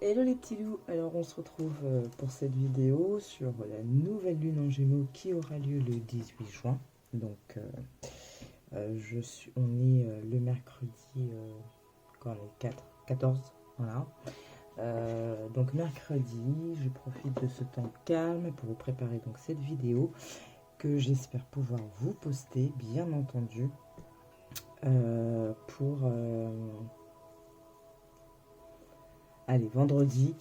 Hello les petits loups, alors on se retrouve pour cette vidéo sur la nouvelle lune en Gémeaux qui aura lieu le 18 juin. Donc on est le mercredi, quand on est 14, voilà. Donc mercredi, je profite de ce temps calme pour vous préparer donc cette vidéo que j'espère pouvoir vous poster, bien entendu, pour allez, vendredi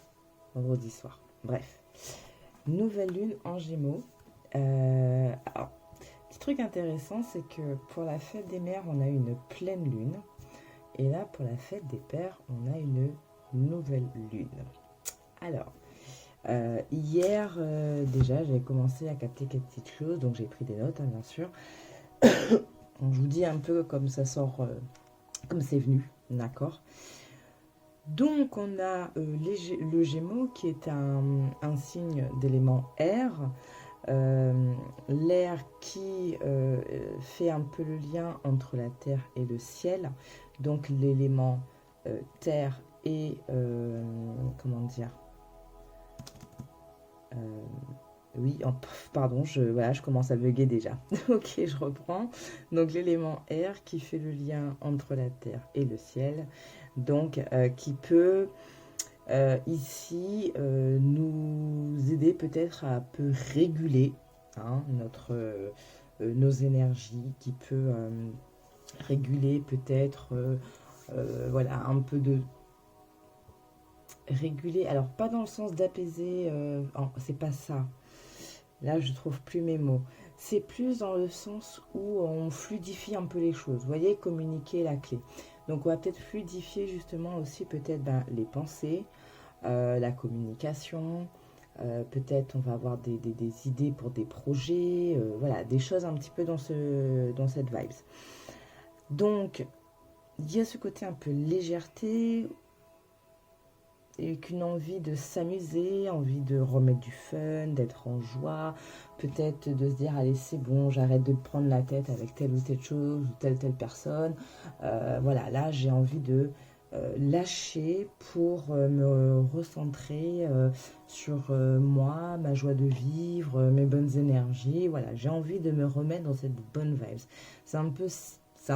soir. Bref. Nouvelle lune en Gémeaux. Alors, petit truc intéressant, c'est que pour la fête des mères, on a une pleine lune. Et là, pour la fête des pères, on a une nouvelle lune. Alors, hier, déjà, j'avais commencé à capter quelques petites choses, donc j'ai pris des notes, hein, bien sûr. Donc, je vous dis un peu comme ça sort, comme c'est venu, d'accord? Donc, on a le Gémeaux qui est un signe d'élément air. L'air qui fait un peu le lien entre la terre et le ciel, donc l'élément terre et comment dire, euh, oui, pardon, voilà, je commence à bugger déjà. Ok, je reprends. Donc l'élément air qui fait le lien entre la terre et le ciel, donc qui peut ici nous aider peut-être à un peu réguler, hein, nos énergies, qui peut réguler peut-être voilà, un peu de réguler, alors pas dans le sens d'apaiser, c'est pas ça, là je trouve plus mes mots, c'est plus dans le sens où on fluidifie un peu les choses, vous voyez, communiquer la clé. Donc on va peut-être fluidifier justement aussi peut-être les pensées, la communication, peut-être on va avoir des idées pour des projets, voilà, des choses un petit peu dans cette vibes. Donc, il y a ce côté un peu légèreté, et qu'une envie de s'amuser, envie de remettre du fun, d'être en joie, peut-être de se dire allez c'est bon, j'arrête de prendre la tête avec telle ou telle chose ou telle personne. Voilà, là j'ai envie de lâcher pour me recentrer sur moi, ma joie de vivre, mes bonnes énergies. Voilà, j'ai envie de me remettre dans cette bonne vibes. C'est un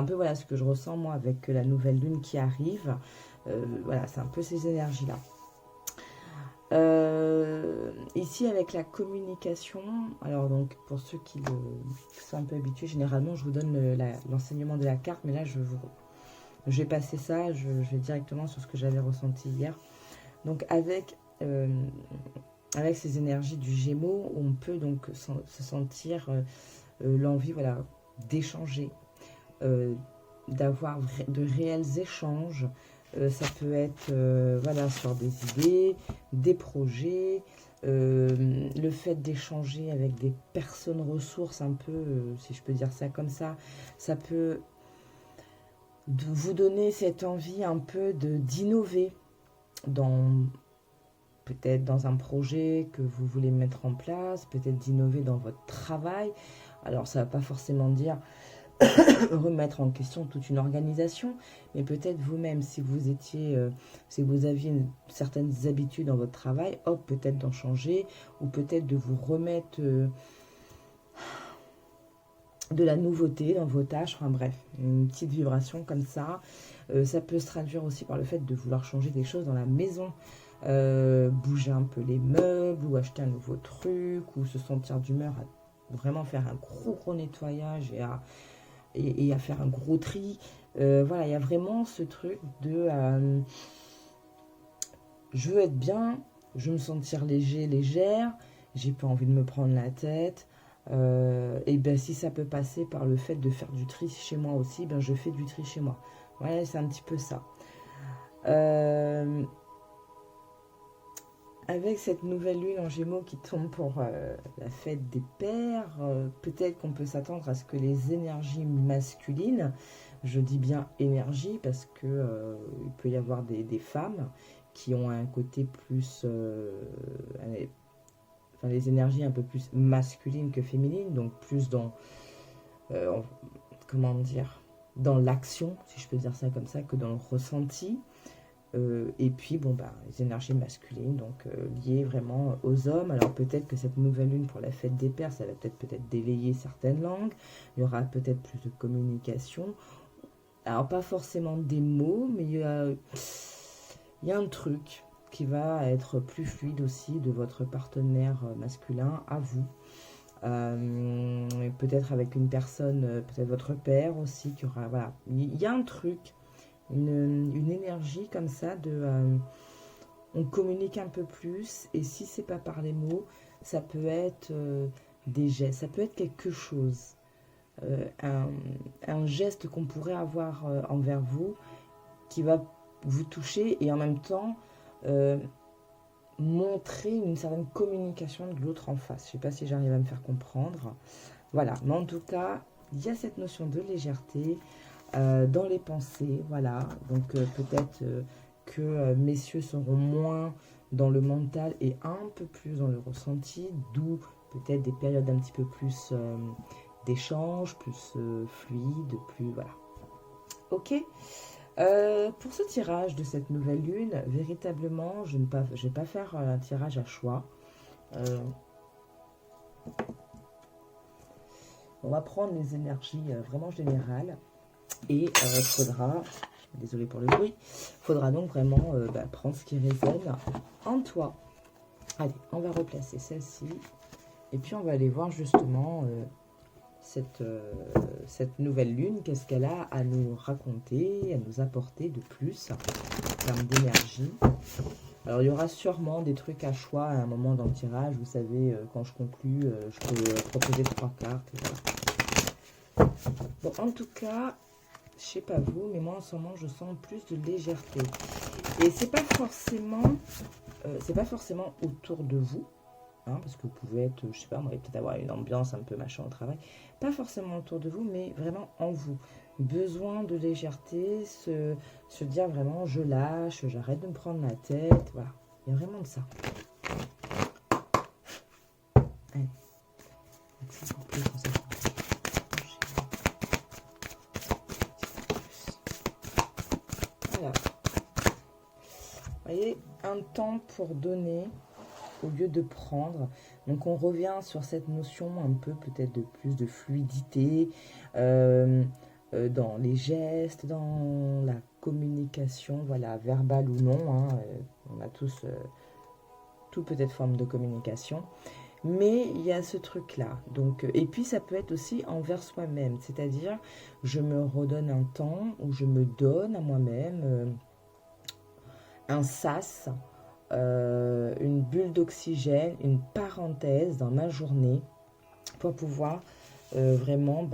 peu voilà ce que je ressens moi avec la nouvelle lune qui arrive. Voilà, c'est un peu ces énergies-là. Ici, avec la communication, alors donc pour ceux qui sont un peu habitués, généralement je vous donne l'enseignement de la carte, mais là je vais passer ça, je vais directement sur ce que j'avais ressenti hier. Donc avec ces énergies du Gémeaux, on peut donc se sentir l'envie, voilà, d'échanger, d'avoir de réels échanges. Ça peut être voilà, sur des idées, des projets, le fait d'échanger avec des personnes ressources un peu, si je peux dire ça comme ça peut vous donner cette envie un peu d'innover dans peut-être dans un projet que vous voulez mettre en place, peut-être d'innover dans votre travail. Alors ça ne va pas forcément dire remettre en question toute une organisation, mais peut-être vous-même, si si vous aviez certaines habitudes dans votre travail, hop, peut-être d'en changer, ou peut-être de vous remettre de la nouveauté dans vos tâches, enfin bref, une petite vibration comme ça. Ça peut se traduire aussi par le fait de vouloir changer des choses dans la maison, bouger un peu les meubles, ou acheter un nouveau truc, ou se sentir d'humeur à vraiment faire un gros nettoyage et à faire un gros tri. Voilà, il y a vraiment ce truc de je veux être bien, je veux me sentir léger, légère, j'ai pas envie de me prendre la tête. Et bien si ça peut passer par le fait de faire du tri chez moi aussi, ben je fais du tri chez moi. Voilà, c'est un petit peu ça. Avec cette nouvelle lune en Gémeaux qui tombe pour la fête des pères, peut-être qu'on peut s'attendre à ce que les énergies masculines, je dis bien énergie parce que il peut y avoir des femmes qui ont un côté plus, enfin les énergies un peu plus masculines que féminines, donc plus dans, euh, comment dire, dans l'action, si je peux dire ça comme ça, que dans le ressenti. Et puis, bon, bah, les énergies masculines, donc liées vraiment aux hommes. Alors peut-être que cette nouvelle lune pour la fête des pères, ça va peut-être délayer certaines langues. Il y aura peut-être plus de communication. Alors pas forcément des mots, mais il y a un truc qui va être plus fluide aussi de votre partenaire masculin à vous. Peut-être avec une personne, peut-être votre père aussi, qui aura, voilà. Il y a un truc, une énergie comme ça on communique un peu plus, et si c'est pas par les mots, ça peut être des gestes, ça peut être quelque chose, un geste qu'on pourrait avoir envers vous, qui va vous toucher, et en même temps montrer une certaine communication de l'autre en face. Je sais pas si j'arrive à me faire comprendre. Voilà, mais en tout cas, il y a cette notion de légèreté dans les pensées, voilà. Donc peut-être que messieurs seront moins dans le mental et un peu plus dans le ressenti, d'où peut-être des périodes un petit peu plus d'échange, plus fluide, plus voilà. Ok. Pour ce tirage de cette nouvelle lune, véritablement, je ne vais pas faire un tirage à choix. On va prendre les énergies vraiment générales. Et il faudra, désolé pour le bruit, il faudra donc vraiment prendre ce qui résonne en toi. Allez, on va replacer celle-ci. Et puis on va aller voir justement cette nouvelle lune, qu'est-ce qu'elle a à nous raconter, à nous apporter de plus en termes d'énergie. Alors il y aura sûrement des trucs à choix à un moment dans le tirage. Vous savez, quand je conclue, je peux proposer 3 cartes. Et voilà. Bon, en tout cas, je sais pas vous, mais moi en ce moment je sens plus de légèreté. Et c'est pas forcément autour de vous. Parce que vous pouvez être, je sais pas, moi, peut-être avoir une ambiance un peu machin au travail. Pas forcément autour de vous, mais vraiment en vous. Besoin de légèreté, se dire vraiment, je lâche, j'arrête de me prendre la tête. Voilà, il y a vraiment de ça. Allez. Voilà. Vous voyez, un temps pour donner au lieu de prendre. Donc on revient sur cette notion un peu peut-être de plus de fluidité dans les gestes, dans la communication, voilà, verbale ou non. On a tous tout peut être forme de communication. Mais il y a ce truc-là. Donc, et puis ça peut être aussi envers soi-même. C'est-à-dire, je me redonne un temps où je me donne à moi-même un sas, une bulle d'oxygène, une parenthèse dans ma journée pour pouvoir vraiment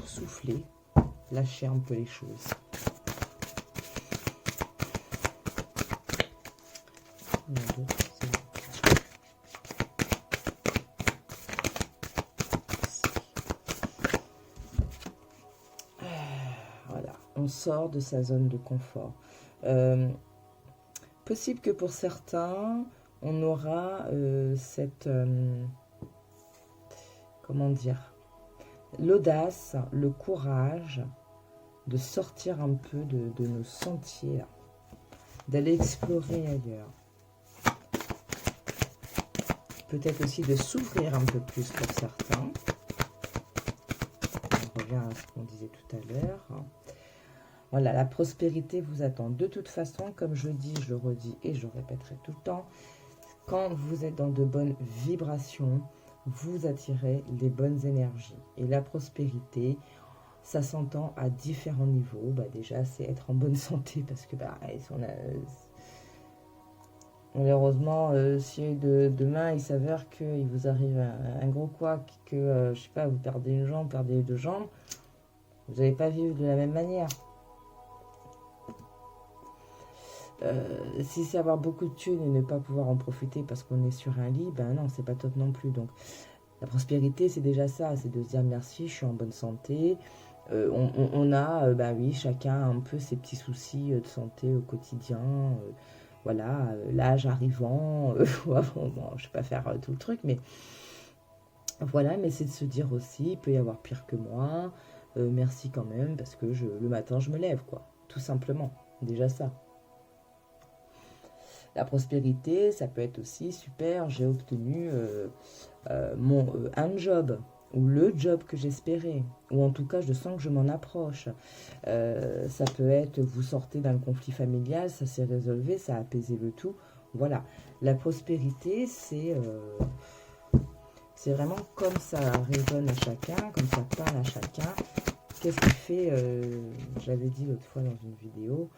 souffler, lâcher un peu les choses. Voilà, on sort de sa zone de confort. Possible que pour certains, on aura comment dire, l'audace, le courage de sortir un peu de nos sentiers, d'aller explorer ailleurs. Peut-être aussi de s'ouvrir un peu plus pour certains. On revient à ce qu'on disait tout à l'heure. Voilà, la prospérité vous attend. De toute façon, comme je dis, je le redis et je le répéterai tout le temps, quand vous êtes dans de bonnes vibrations, vous attirez les bonnes énergies. Et la prospérité, ça s'entend à différents niveaux. Déjà, c'est être en bonne santé parce que malheureusement, si demain il s'avère qu'il vous arrive un gros couac, que je sais pas, vous perdez une jambe, perdez les 2 jambes, vous n'allez pas vivre de la même manière. Si c'est avoir beaucoup de thunes et ne pas pouvoir en profiter parce qu'on est sur un lit, non, c'est pas top non plus. Donc la prospérité, c'est déjà ça, c'est de se dire merci, je suis en bonne santé. On a, oui, chacun un peu ses petits soucis de santé au quotidien. Voilà, l'âge arrivant, bon, je vais pas faire tout le truc, mais voilà, mais c'est de se dire aussi, il peut y avoir pire que moi, merci quand même, parce que le matin, je me lève, quoi. tout simplement. Déjà ça. La prospérité, ça peut être aussi super, j'ai obtenu un job, ou le job que j'espérais, ou en tout cas je sens que je m'en approche. Ça peut être, vous sortez d'un conflit familial, ça s'est résolu, ça a apaisé le tout. Voilà, la prospérité, c'est vraiment comme ça résonne à chacun, comme ça parle à chacun. Qu'est-ce qui fait, j'avais dit l'autre fois dans une vidéo,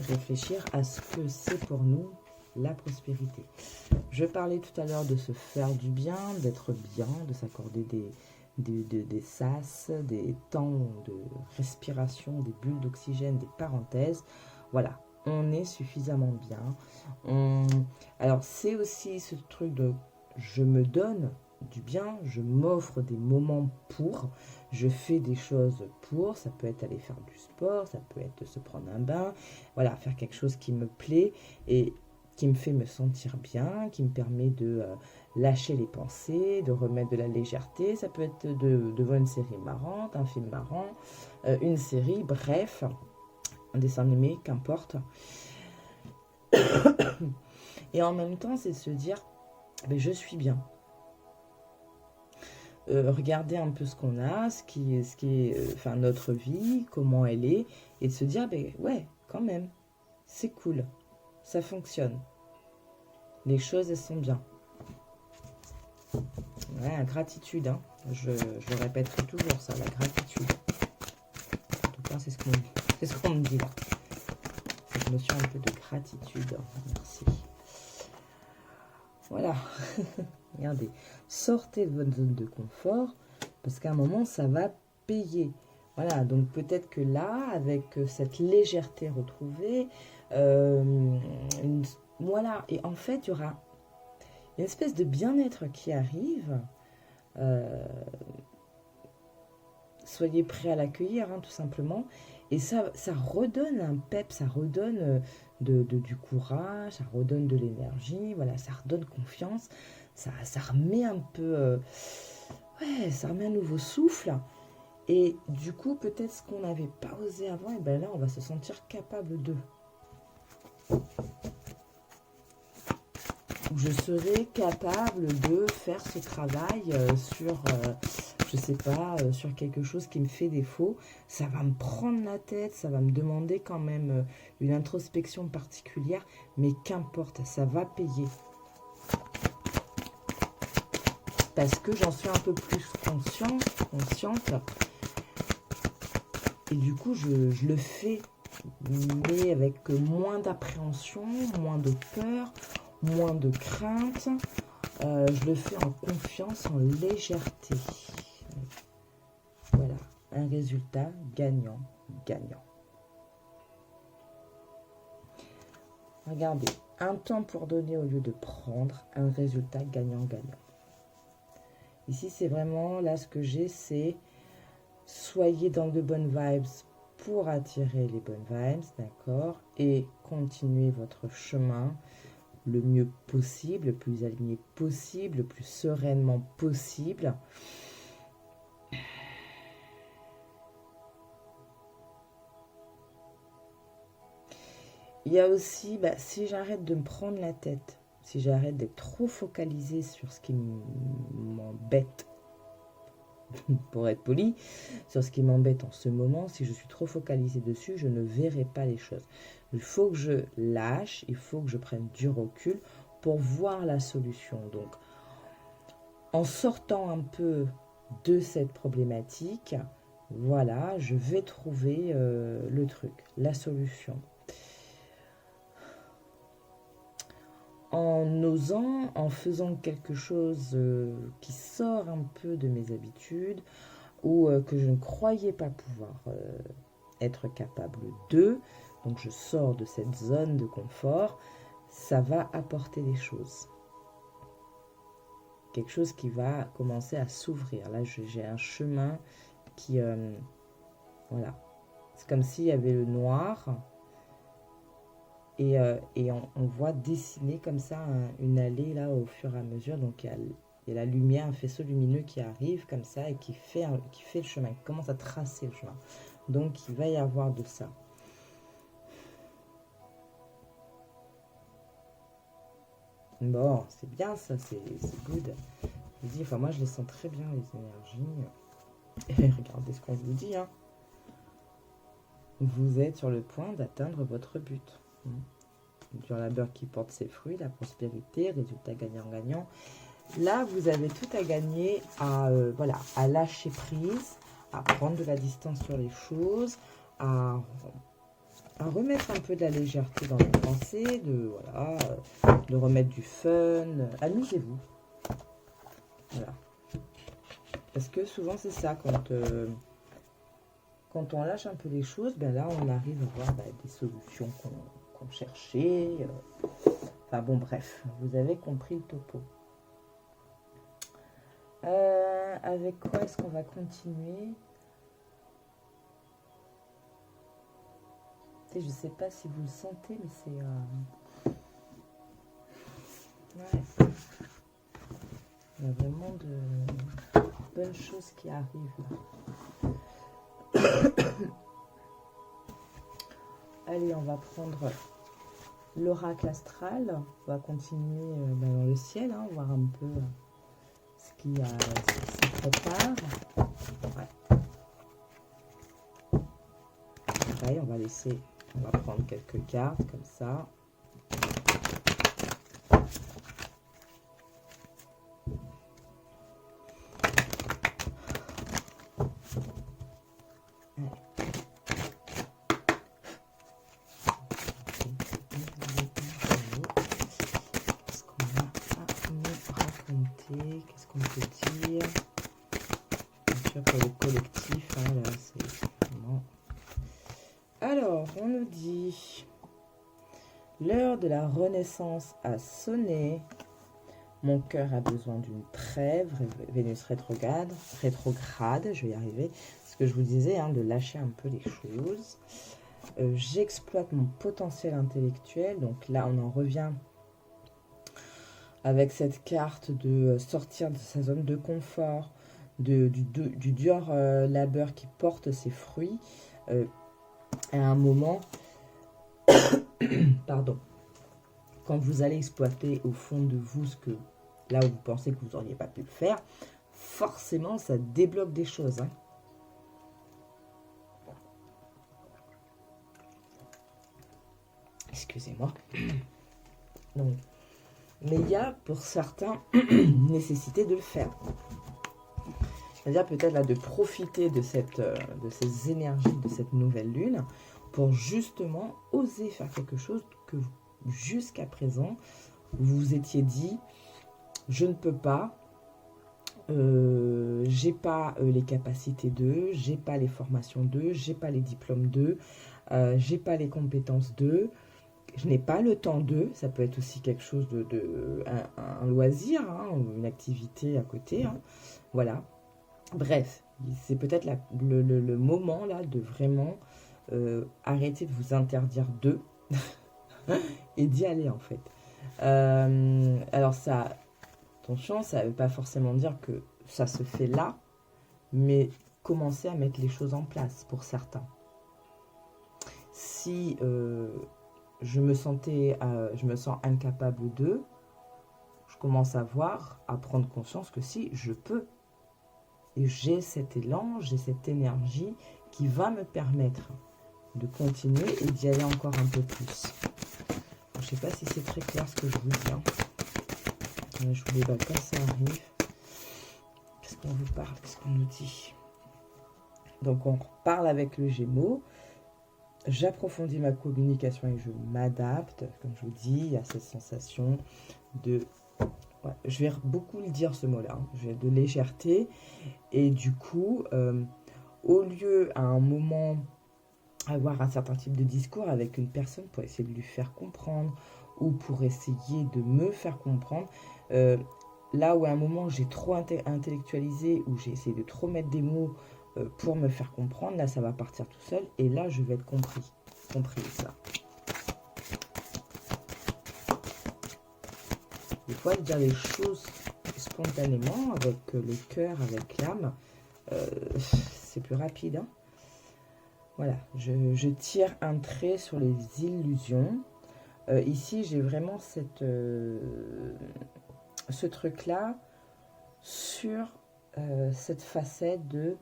réfléchir à ce que c'est pour nous la prospérité. Je parlais tout à l'heure de se faire du bien, d'être bien, de s'accorder des sas, des temps de respiration, des bulles d'oxygène, des parenthèses. Voilà, on est suffisamment bien. Alors c'est aussi ce truc de je me donne du bien, je m'offre des moments pour, je fais des choses pour, ça peut être aller faire du sport, ça peut être se prendre un bain, voilà, faire quelque chose qui me plaît et qui me fait me sentir bien, qui me permet de lâcher les pensées, de remettre de la légèreté, ça peut être de voir une série marrante, un film marrant, une série, bref, un dessin animé, qu'importe. Et en même temps, c'est se dire, ben, je suis bien. Regarder un peu ce qu'on a, ce qui est enfin, notre vie, comment elle est, et de se dire, ben ouais, quand même, c'est cool, ça fonctionne. Les choses, elles sont bien. Ouais, la gratitude, hein. Je répéterai toujours ça, la gratitude. En tout cas, c'est ce qu'on me dit là. Cette notion un peu de gratitude. Merci. Voilà. Regardez, sortez de votre zone de confort, parce qu'à un moment, ça va payer. Voilà, donc peut-être que là, avec cette légèreté retrouvée, voilà, et en fait, il y aura une espèce de bien-être qui arrive. Soyez prêts à l'accueillir, hein, tout simplement. Et ça redonne un pep, ça redonne du courage, ça redonne de l'énergie, voilà, ça redonne confiance, ça remet un peu, ouais, ça remet un nouveau souffle. Et du coup, peut-être ce qu'on n'avait pas osé avant, et bien là, on va se sentir capable de. Je serai capable de faire ce travail sur, je sais pas, sur quelque chose qui me fait défaut. Ça va me prendre la tête, ça va me demander quand même une introspection particulière, mais qu'importe, ça va payer. Parce que j'en suis un peu plus consciente. Et du coup, je le fais, mais avec moins d'appréhension, moins de peur, moins de crainte. Je le fais en confiance, en légèreté. Voilà, un résultat gagnant. Regardez, un temps pour donner au lieu de prendre, un résultat gagnant-gagnant. Ici, c'est vraiment, là, ce que j'ai, c'est soyez dans de bonnes vibes pour attirer les bonnes vibes, d'accord? Et continuez votre chemin le mieux possible, le plus aligné possible, le plus sereinement possible. Il y a aussi, si j'arrête de me prendre la tête, si j'arrête d'être trop focalisée sur ce qui m'embête, pour être poli, sur ce qui m'embête en ce moment, si je suis trop focalisée dessus, je ne verrai pas les choses. Il faut que je lâche, il faut que je prenne du recul pour voir la solution. Donc, en sortant un peu de cette problématique, voilà, je vais trouver le truc, la solution. En osant, en faisant quelque chose qui sort un peu de mes habitudes ou que je ne croyais pas pouvoir être capable de, donc je sors de cette zone de confort, ça va apporter des choses. Quelque chose qui va commencer à s'ouvrir. Là, j'ai un chemin qui... voilà. C'est comme s'il y avait le noir et on voit dessiner comme ça une allée là au fur et à mesure. Donc il Il y a la lumière, un faisceau lumineux qui arrive comme ça et qui fait le chemin, qui commence à tracer le chemin. Donc, il va y avoir de ça. Bon, c'est bien ça, c'est good. Je vous dis, enfin, moi, je les sens très bien, les énergies. Et regardez ce qu'on vous dit, hein. Vous êtes sur le point d'atteindre votre but. Du labeur qui porte ses fruits, la prospérité, résultat gagnant-gagnant. Là, vous avez tout à gagner à, voilà, à lâcher prise, à prendre de la distance sur les choses, à remettre un peu de la légèreté dans vos pensées, voilà, de remettre du fun. Amusez-vous. Voilà. Parce que souvent, c'est ça, quand on lâche un peu les choses, ben là, on arrive à voir des solutions qu'on cherchait. Enfin bon, bref, vous avez compris le topo. Avec quoi est-ce qu'on va continuer? Je ne sais pas si vous le sentez, mais c'est... Ouais. Il y a vraiment de bonnes choses qui arrivent là. Allez, on va prendre l'oracle astral. On va continuer dans le ciel, hein, voir un peu ce qui se prépare. Ouais. Pareil, on va prendre quelques cartes comme ça. Qu'est-ce qu'on peut dire? Bien sûr, pour le collectif, hein, là, c'est vraiment... Alors, on nous dit l'heure de la renaissance a sonné. Mon cœur a besoin d'une trêve. Vénus rétrograde, je vais y arriver. Ce que je vous disais, hein, de lâcher un peu les choses. J'exploite mon potentiel intellectuel. Donc là, on en revient avec cette carte de sortir de sa zone de confort, du dur labeur qui porte ses fruits. À un moment, pardon, quand vous allez exploiter au fond de vous ce que, là où vous pensez que vous n'auriez pas pu le faire, forcément, ça débloque des choses. Hein. Excusez-moi. Donc, mais il y a pour certains nécessité de le faire. C'est-à-dire peut-être là de profiter de ces énergies de cette nouvelle lune pour justement oser faire quelque chose que jusqu'à présent vous vous étiez dit je ne peux pas, j'ai pas les capacités d'eux, j'ai pas les formations d'eux, j'ai pas les diplômes d'eux, j'ai pas les compétences d'eux. Je n'ai pas le temps d'eux, ça peut être aussi quelque chose un loisir, hein, une activité à côté. Hein. Voilà. Bref, c'est peut-être le moment là de vraiment arrêter de vous interdire d'eux et d'y aller en fait. Alors ça, attention, ça ne veut pas forcément dire que ça se fait là, mais commencer à mettre les choses en place pour certains. Si... je me sens incapable d'eux, je commence à prendre conscience que si, je peux. Et j'ai cet élan, j'ai cette énergie qui va me permettre de continuer et d'y aller encore un peu plus. Je ne sais pas si c'est très clair ce que je vous dis. Hein. Je vous déballe quand ça arrive. Qu'est-ce qu'on vous parle? Qu'est-ce qu'on nous dit? Donc on parle avec le Gémeaux. J'approfondis ma communication et je m'adapte. Comme je vous dis, il y a cette sensation de... Ouais, je vais beaucoup le dire ce mot-là. Hein, de légèreté. Et du coup, au lieu à un moment avoir un certain type de discours avec une personne pour essayer de lui faire comprendre ou pour essayer de me faire comprendre, là où à un moment j'ai trop intellectualisé ou j'ai essayé de trop mettre des mots pour me faire comprendre, là ça va partir tout seul et là je vais être compris ça. Des fois dire les choses spontanément, avec le cœur, avec l'âme, c'est plus rapide. Hein. Voilà, je tire un trait sur les illusions. Ici, j'ai vraiment ce truc-là sur cette facette de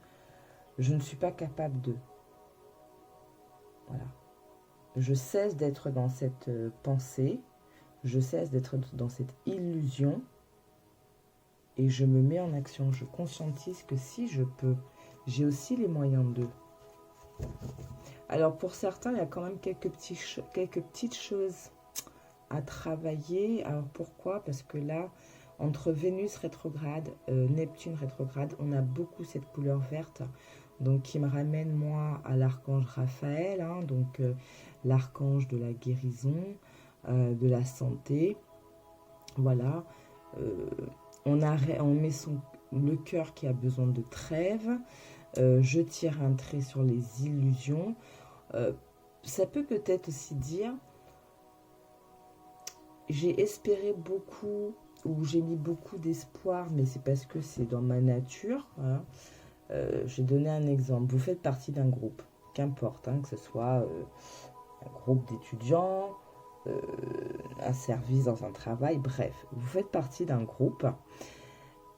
je ne suis pas capable de. Voilà. Je cesse d'être dans cette pensée, je cesse d'être dans cette illusion et je me mets en action. Je conscientise que si je peux, j'ai aussi les moyens de. Alors pour certains, il y a quand même quelques petites choses à travailler. Alors pourquoi? Parce que là, entre Vénus rétrograde, Neptune rétrograde, on a beaucoup cette couleur verte. Donc qui me ramène moi à l'archange Raphaël, hein, donc l'archange de la guérison, de la santé. Voilà. On met le cœur qui a besoin de trêve. Je tire un trait sur les illusions. Ça peut peut-être aussi dire j'ai espéré beaucoup ou j'ai mis beaucoup d'espoir, mais c'est parce que c'est dans ma nature. Voilà. Je vais donner un exemple. Vous faites partie d'un groupe, qu'importe, hein, que ce soit un groupe d'étudiants, un service dans un travail, bref. Vous faites partie d'un groupe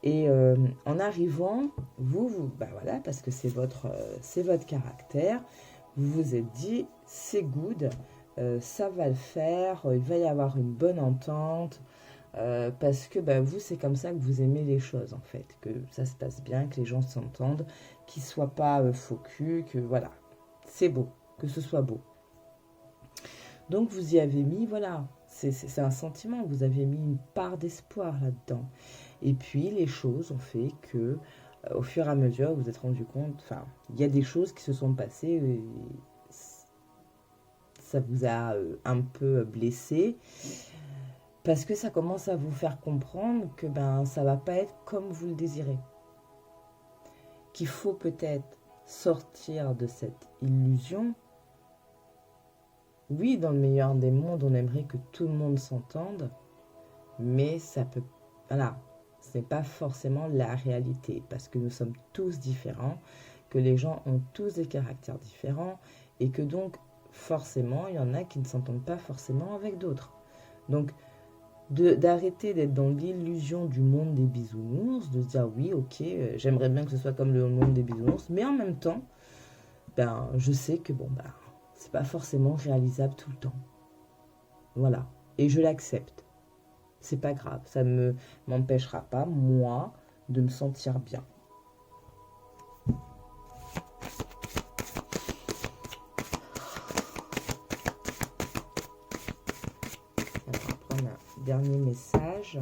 et en arrivant, ben voilà, parce que c'est votre caractère, vous vous êtes dit, c'est good, ça va le faire, il va y avoir une bonne entente, parce que bah, vous, c'est comme ça que vous aimez les choses, en fait. Que ça se passe bien, que les gens s'entendent, qu'ils ne soient pas faux cul, que voilà, c'est beau, que ce soit beau. Donc, vous y avez mis, voilà, c'est un sentiment, vous avez mis une part d'espoir là-dedans. Et puis, les choses ont fait que, au fur et à mesure, vous vous êtes rendu compte, enfin, il y a des choses qui se sont passées, ça vous a un peu blessé. Parce que ça commence à vous faire comprendre que ben, ça ne va pas être comme vous le désirez. Qu'il faut peut-être sortir de cette illusion. Oui, dans le meilleur des mondes, on aimerait que tout le monde s'entende. Mais ça peut... Voilà, ce n'est pas forcément la réalité. Parce que nous sommes tous différents. Que les gens ont tous des caractères différents. Et que donc, forcément, il y en a qui ne s'entendent pas forcément avec d'autres. Donc, d'arrêter d'être dans l'illusion du monde des bisounours, de se dire oui, ok, j'aimerais bien que ce soit comme le monde des bisounours, mais en même temps, ben, je sais que bon, ben, c'est pas forcément réalisable tout le temps. Voilà. Et je l'accepte. C'est pas grave. Ça ne m'empêchera pas, moi, de me sentir bien. Dernier message,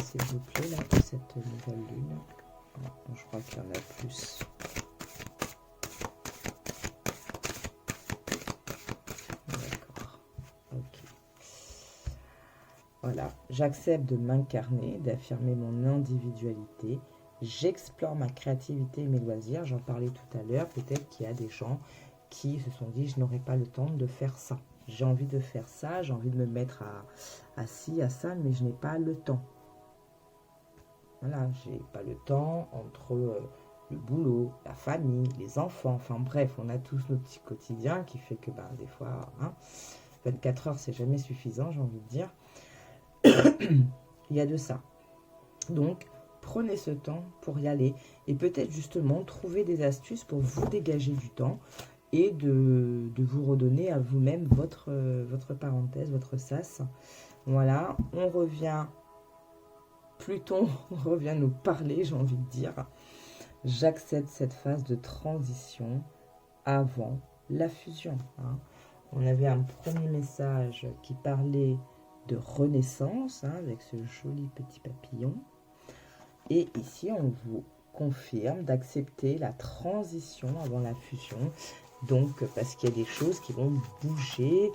s'il vous plaît, là, pour cette nouvelle lune. Je crois qu'il y en a plus. D'accord. Ok. Voilà. J'accepte de m'incarner, d'affirmer mon individualité. J'explore ma créativité et mes loisirs. J'en parlais tout à l'heure. Peut-être qu'il y a des gens qui se sont dit, je n'aurai pas le temps de faire ça. J'ai envie de faire ça, j'ai envie de me mettre à ci, à ça, mais je n'ai pas le temps. Voilà, j'ai pas le temps entre le boulot, la famille, les enfants. Enfin bref, on a tous nos petits quotidiens qui fait que ben, des fois, hein, 24 heures, c'est jamais suffisant, j'ai envie de dire. Il y a de ça. Donc, prenez ce temps pour y aller. Et peut-être justement, trouver des astuces pour vous dégager du temps et de vous redonner à vous-même votre parenthèse, votre sas. Voilà, on revient, Pluton revient nous parler, j'ai envie de dire. J'accepte cette phase de transition avant la fusion. Hein. On avait un premier message qui parlait de renaissance, hein, avec ce joli petit papillon. Et ici, on vous confirme d'accepter la transition avant la fusion. Donc, parce qu'il y a des choses qui vont bouger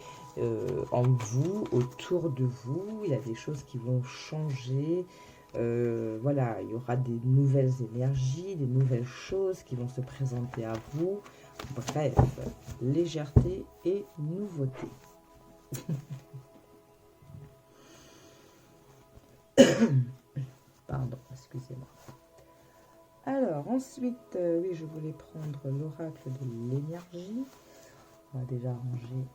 en vous, autour de vous. Il y a des choses qui vont changer. Voilà, il y aura des nouvelles énergies, des nouvelles choses qui vont se présenter à vous. Bref, légèreté et nouveauté. excusez-moi. Alors, ensuite, oui, je voulais prendre l'oracle de l'énergie. On va déjà ranger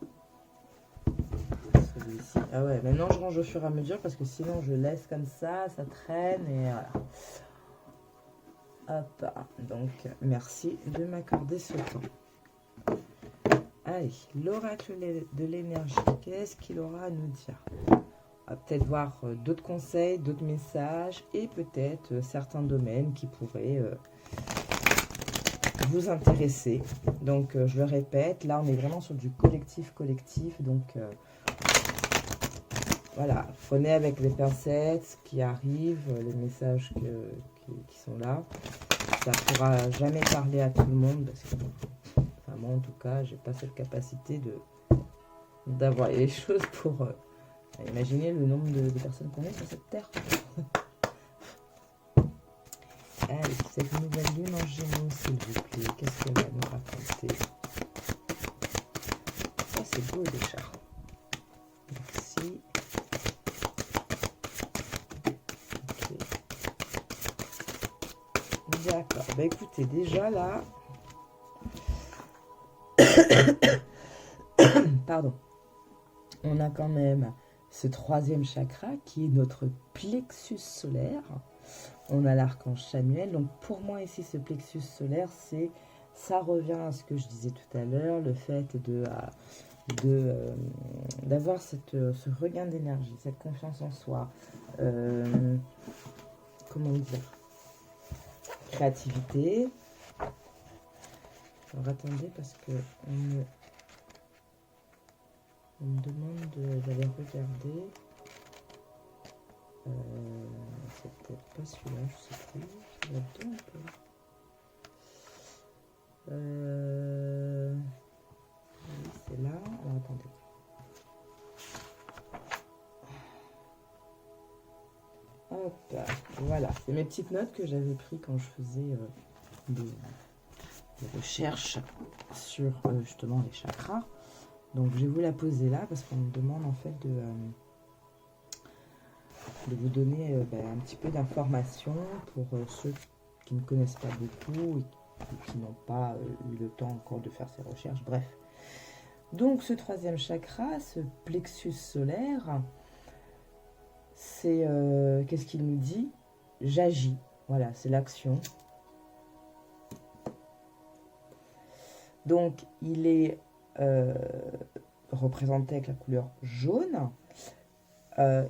celui-ci. Ah ouais, maintenant je range au fur et à mesure parce que sinon je laisse comme ça traîne et voilà. Hop, donc merci de m'accorder ce temps. Allez, l'oracle de l'énergie, qu'est-ce qu'il aura à nous dire? On va peut-être voir d'autres conseils, d'autres messages et peut-être certains domaines qui pourraient vous intéresser. Donc, je le répète, là, on est vraiment sur du collectif. Donc, voilà, prenez avec les pincettes ce qui arrive, les messages qui sont là. Ça ne pourra jamais parler à tout le monde parce que, enfin, moi, en tout cas, j'ai pas cette capacité d'avoir les choses pour... imaginez le nombre de personnes qu'on est sur cette terre. Allez, cette nouvelle lune en Gémeaux, s'il vous plaît, qu'est-ce qu'elle va nous raconter? Oh, c'est beau déjà. Merci. Okay. D'accord. Bah écoutez, déjà là... Pardon. On a quand même ce troisième chakra qui est notre plexus solaire. On a l'archange Chamuel. Donc pour moi ici, ce plexus solaire, ça revient à ce que je disais tout à l'heure, le fait d'avoir ce regain d'énergie, cette confiance en soi. Comment dire? Créativité. Alors attendez parce que on me demande d'aller regarder. C'est peut-être pas celui-là, je sais plus. C'est là-dedans un peu. Oui, c'est là. Alors attendez. Hop, voilà. C'est mes petites notes que j'avais prises quand je faisais des recherches sur justement les chakras. Donc je vais vous la poser là parce qu'on me demande en fait de vous donner un petit peu d'informations pour ceux qui ne connaissent pas beaucoup et qui n'ont pas eu le temps encore de faire ces recherches. Bref. Donc ce troisième chakra, ce plexus solaire, c'est qu'est-ce qu'il nous dit? J'agis. Voilà, c'est l'action. Donc il est représenté avec la couleur jaune.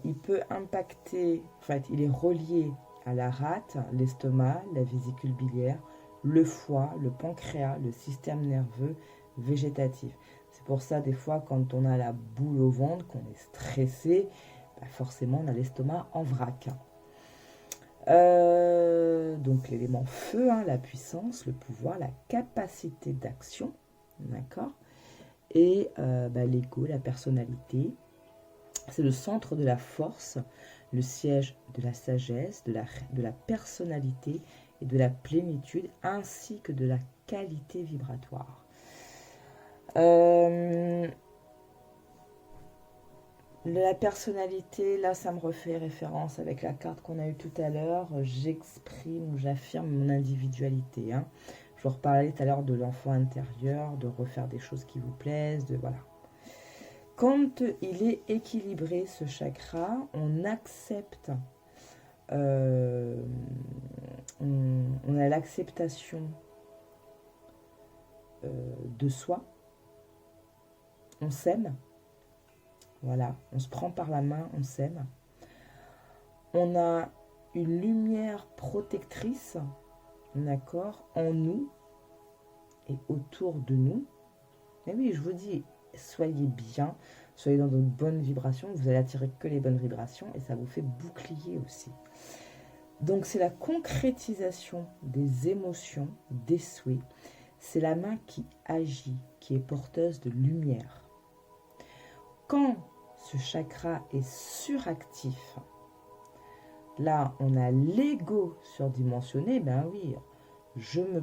Il peut impacter, en fait, il est relié à la rate, l'estomac, la vésicule biliaire, le foie, le pancréas, le système nerveux végétatif. C'est pour ça, des fois, quand on a la boule au ventre, qu'on est stressé, forcément, on a l'estomac en vrac. Donc, l'élément feu, la puissance, le pouvoir, la capacité d'action, d'accord? Et l'ego, la personnalité. C'est le centre de la force, le siège de la sagesse, de la personnalité et de la plénitude, ainsi que de la qualité vibratoire. La personnalité, là, ça me refait référence avec la carte qu'on a eue tout à l'heure. J'exprime ou j'affirme mon individualité. Je vous reparlais tout à l'heure de l'enfant intérieur, de refaire des choses qui vous plaisent, voilà. Quand il est équilibré, ce chakra, on accepte, on a l'acceptation de soi, on s'aime, voilà, on se prend par la main, on s'aime. On a une lumière protectrice, d'accord, en nous et autour de nous. Et oui, je vous dis, soyez bien, soyez dans de bonnes vibrations, vous allez attirer que les bonnes vibrations et ça vous fait bouclier aussi. Donc c'est la concrétisation des émotions, des souhaits. C'est la main qui agit, qui est porteuse de lumière. Quand ce chakra est suractif, là on a l'ego surdimensionné, ben oui, je me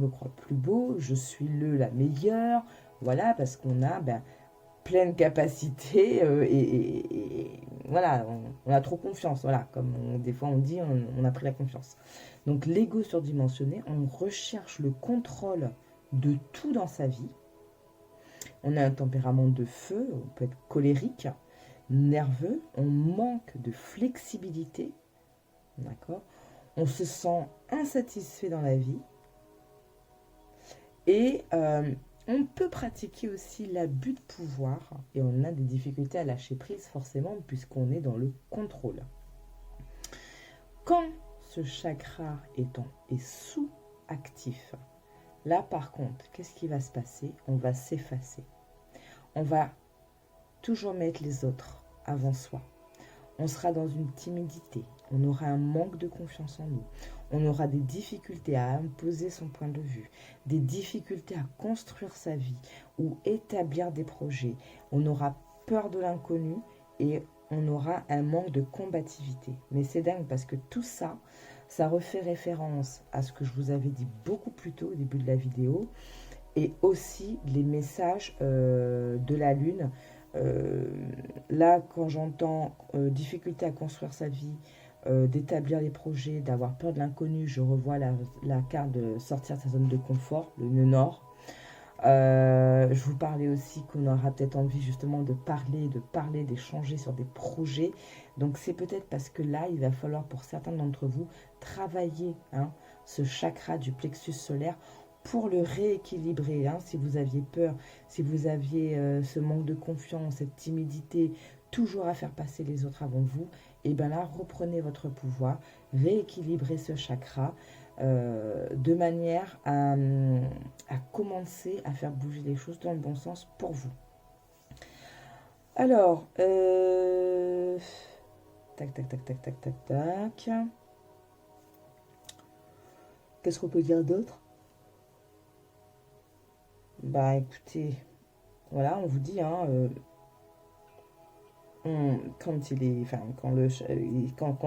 crois plus beau, je suis la meilleure, voilà, parce qu'on a pleine capacité et voilà, on a trop confiance. Voilà, comme des fois on dit, on a pris la confiance. Donc l'ego surdimensionné, on recherche le contrôle de tout dans sa vie. On a un tempérament de feu, on peut être colérique, nerveux, on manque de flexibilité, d'accord? On se sent insatisfait dans la vie et on peut pratiquer aussi l'abus de pouvoir et on a des difficultés à lâcher prise forcément puisqu'on est dans le contrôle. Quand ce chakra est sous-actif, là par contre, qu'est-ce qui va se passer? On va s'effacer. On va toujours mettre les autres avant soi. On sera dans une timidité, on aura un manque de confiance en nous, on aura des difficultés à imposer son point de vue, des difficultés à construire sa vie ou établir des projets. On aura peur de l'inconnu et on aura un manque de combativité. Mais c'est dingue parce que tout ça, ça refait référence à ce que je vous avais dit beaucoup plus tôt au début de la vidéo et aussi les messages de la Lune. Là, quand j'entends difficulté à construire sa vie, d'établir les projets, d'avoir peur de l'inconnu, je revois la carte de sortir de sa zone de confort, le nœud nord. Je vous parlais aussi qu'on aura peut-être envie justement de parler, d'échanger sur des projets. Donc c'est peut-être parce que là, il va falloir pour certains d'entre vous travailler ce chakra du plexus solaire pour le rééquilibrer. Si vous aviez peur, si vous aviez ce manque de confiance, cette timidité, toujours à faire passer les autres avant vous, et bien là, reprenez votre pouvoir, rééquilibrez ce chakra de manière à commencer à faire bouger les choses dans le bon sens pour vous. Alors, tac. Qu'est-ce qu'on peut dire d'autre? Bah écoutez, voilà, on vous dit, quand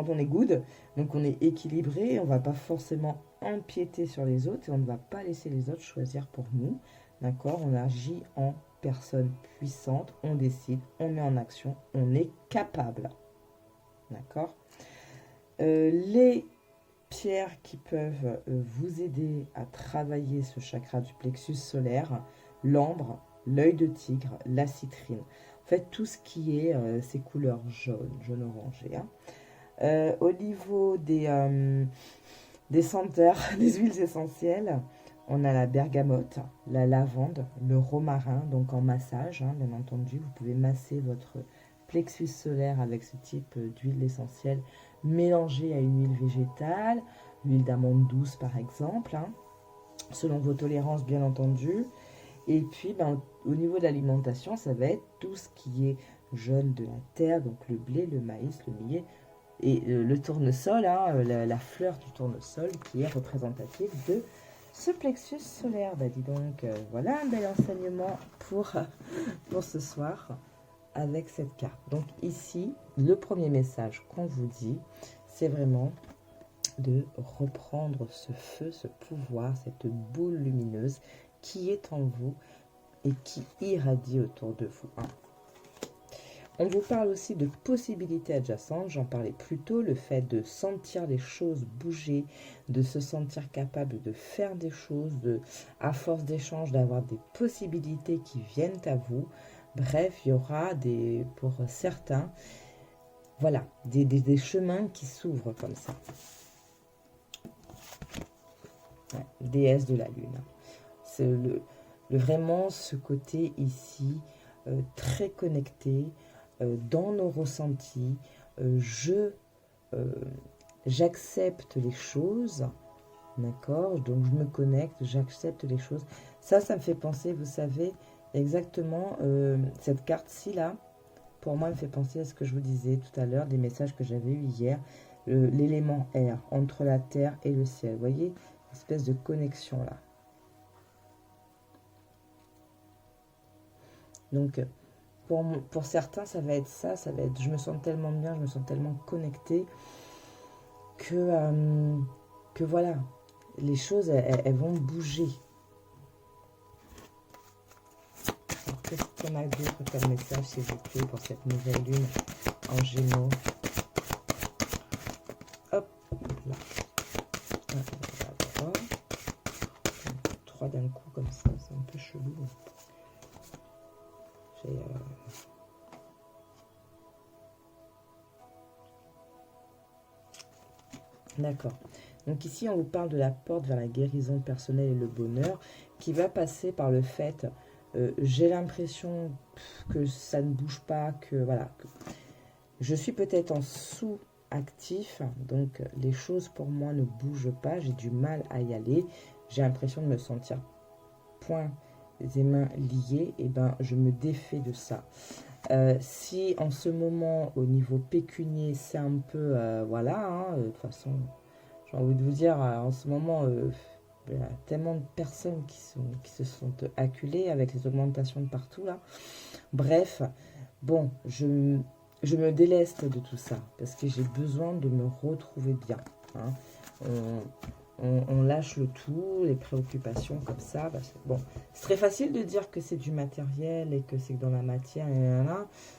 on est good, donc on est équilibré, on va pas forcément empiéter sur les autres et on ne va pas laisser les autres choisir pour nous, d'accord? On agit en personne puissante, on décide, on met en action, on est capable, d'accord? Les pierres qui peuvent vous aider à travailler ce chakra du plexus solaire, l'ambre, l'œil de tigre, la citrine. En fait, tout ce qui est ces couleurs jaune-orangé. Au niveau des senteurs, des huiles essentielles, on a la bergamote, la lavande, le romarin, donc en massage, bien entendu. Vous pouvez masser votre plexus solaire avec ce type d'huile essentielle mélangée à une huile végétale, l'huile d'amande douce par exemple, selon vos tolérances bien entendu. Et puis, au niveau de l'alimentation, ça va être tout ce qui est jaune de la terre, donc le blé, le maïs, le millet et le tournesol, la fleur du tournesol qui est représentative de ce plexus solaire. Dis donc, voilà un bel enseignement pour ce soir avec cette carte. Donc ici, le premier message qu'on vous dit, c'est vraiment de reprendre ce feu, ce pouvoir, cette boule lumineuse qui est en vous et qui irradie autour de vous. On vous parle aussi de possibilités adjacentes, j'en parlais plus tôt, le fait de sentir les choses bouger, de se sentir capable de faire des choses, à force d'échange, d'avoir des possibilités qui viennent à vous. Bref, il y aura pour certains, voilà, des chemins qui s'ouvrent comme ça. Ouais, déesse de la lune. C'est vraiment ce côté ici très connecté dans nos ressentis. J'accepte les choses, d'accord? Donc je me connecte, j'accepte les choses. Ça me fait penser, vous savez, exactement cette carte-ci là, pour moi, elle me fait penser à ce que je vous disais tout à l'heure, des messages que j'avais eu hier, l'élément air, entre la terre et le ciel. Vous voyez, une espèce de connexion là. Donc, pour certains, ça va être ça, je me sens tellement bien, je me sens tellement connectée que voilà, les choses, elles vont bouger. Alors, qu'est-ce qu'on a d'autre comme message, s'il vous plaît, pour cette nouvelle lune en Gémeaux? Hop, là. Voilà. 3 d'un coup, comme ça, c'est un peu chelou. D'accord. Donc ici, on vous parle de la porte vers la guérison personnelle et le bonheur qui va passer par le fait, j'ai l'impression que ça ne bouge pas, que voilà, que je suis peut-être en sous-actif, donc les choses pour moi ne bougent pas, j'ai du mal à y aller, j'ai l'impression de me sentir poings et mains liés, et ben je me défais de ça. Si en ce moment, au niveau pécunier, c'est un peu, voilà, hein, de toute façon, j'ai envie de vous dire, en ce moment, il y a tellement de personnes qui se sont acculées avec les augmentations de partout, là. Bref, bon, je me déleste de tout ça, parce que j'ai besoin de me retrouver bien, hein. On lâche le tout, les préoccupations comme ça. Bah bon, c'est très facile de dire que c'est du matériel et que c'est dans la matière.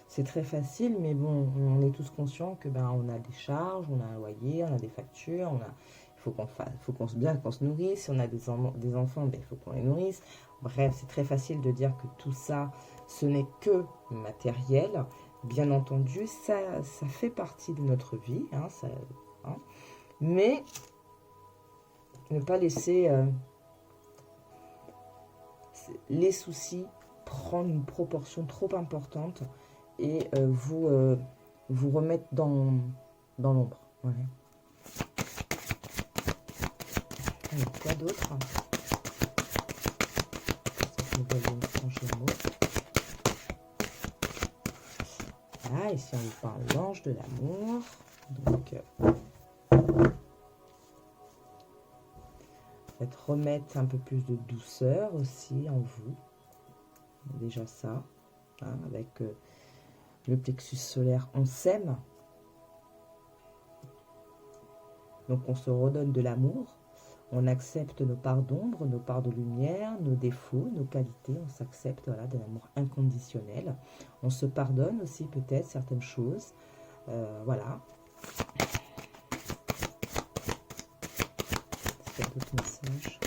C'est très facile, mais bon, on est tous conscients que ben on a des charges, on a un loyer, on a des factures, il faut qu'on se nourrisse. Si on a des enfants, ben, il faut qu'on les nourrisse. Bref, c'est très facile de dire que tout ça, ce n'est que matériel. Bien entendu, ça fait partie de notre vie, hein, hein. Mais ne pas laisser les soucis prendre une proportion trop importante et vous remettre dans l'ombre. Voilà. Alors, quoi d'autre? Ah, ici on vous parle l'ange de l'amour. Donc, remettre un peu plus de douceur aussi en vous. Déjà ça, hein, avec le plexus solaire, on s'aime. Donc on se redonne de l'amour. On accepte nos parts d'ombre, nos parts de lumière, nos défauts, nos qualités. On s'accepte, voilà, de l'amour inconditionnel. On se pardonne aussi peut-être certaines choses. Voilà. Est-ce qu'il y a d'autres messages?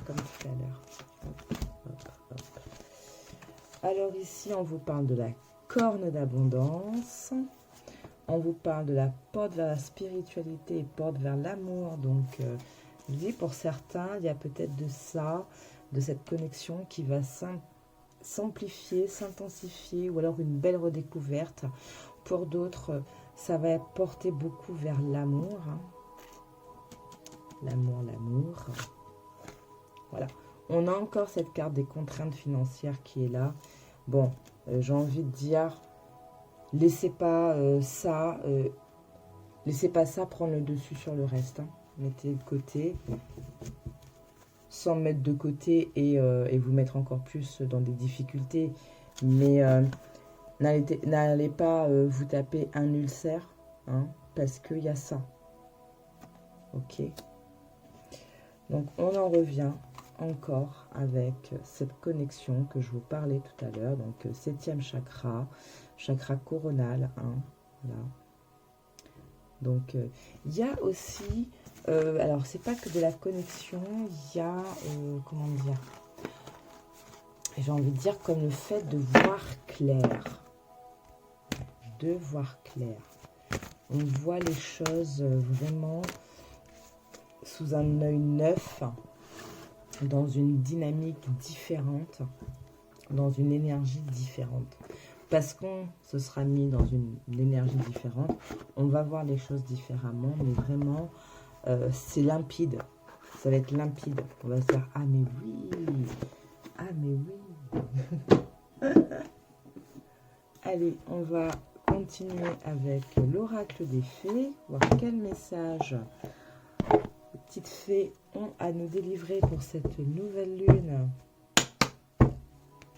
Comme tout à l'heure. Alors ici, on vous parle de la corne d'abondance. On vous parle de la porte vers la spiritualité et porte vers l'amour. Donc, je dis pour certains, il y a peut-être de ça, de cette connexion qui va s'amplifier, s'intensifier, ou alors une belle redécouverte. Pour d'autres, ça va porter beaucoup vers l'amour. Hein. L'amour. Voilà. On a encore cette carte des contraintes financières qui est là. Bon, j'ai envie de dire, laissez pas ça prendre le dessus sur le reste. Hein. Mettez de côté, sans mettre de côté et vous mettre encore plus dans des difficultés. Mais n'allez pas vous taper un ulcère, hein, parce qu'il y a ça. Ok. Donc, on en revient encore avec cette connexion que je vous parlais tout à l'heure. Donc, 7e chakra, chakra coronal. Hein, voilà. Donc, il y a aussi... alors, c'est pas que de la connexion, il y a... comment dire? J'ai envie de dire comme le fait de voir clair. De voir clair. On voit les choses vraiment sous un œil neuf, dans une dynamique différente, dans une énergie différente. Parce qu'on se sera mis dans une énergie différente, on va voir les choses différemment, mais vraiment, c'est limpide. Ça va être limpide. On va se dire, ah mais oui, ah mais oui. Allez, on va continuer avec l'oracle des fées, voir quel message les petites fées ont à nous délivrer pour cette nouvelle lune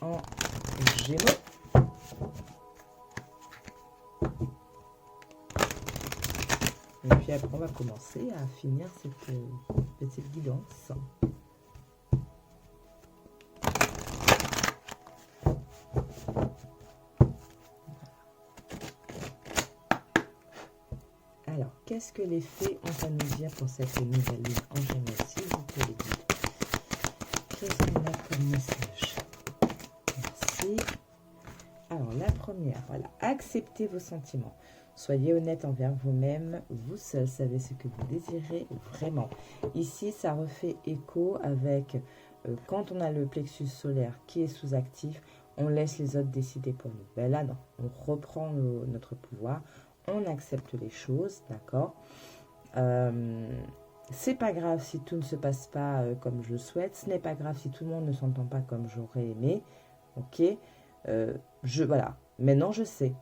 en Gémeaux. Et puis après, on va commencer à finir cette petite guidance. Alors, qu'est-ce que les fées ont à nous dire pour cette nouvelle lune en Gémeaux, s'il vous plaît? Qu'est-ce qu'on a comme message? Merci. Alors, la première, voilà, acceptez vos sentiments. Soyez honnête envers vous-même. Vous seul savez ce que vous désirez vraiment. Ici, ça refait écho avec quand on a le plexus solaire qui est sous-actif, on laisse les autres décider pour nous. Ben là, non. On reprend notre pouvoir. On accepte les choses, d'accord. C'est pas grave si tout ne se passe pas comme je le souhaite. Ce n'est pas grave si tout le monde ne s'entend pas comme j'aurais aimé. Ok. Voilà. Maintenant, je sais.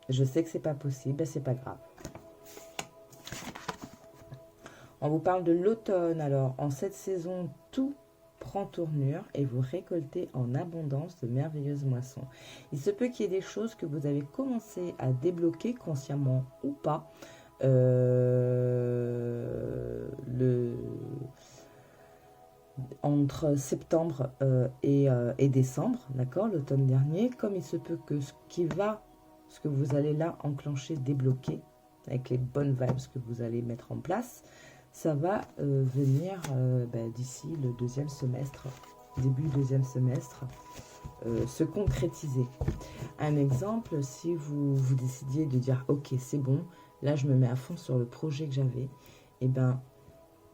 Je sais que c'est pas possible. Ben, c'est pas grave. On vous parle de l'automne. Alors, en cette saison, tout prend tournure et vous récoltez en abondance de merveilleuses moissons. Il se peut qu'il y ait des choses que vous avez commencé à débloquer consciemment ou pas. Entre septembre et décembre, d'accord, l'automne dernier, comme il se peut que ce que vous allez là enclencher, débloquer, avec les bonnes vibes que vous allez mettre en place, ça va venir d'ici le deuxième semestre, début deuxième semestre, se concrétiser. Un exemple, si vous décidiez de dire ok, c'est bon, là je me mets à fond sur le projet que j'avais, et bien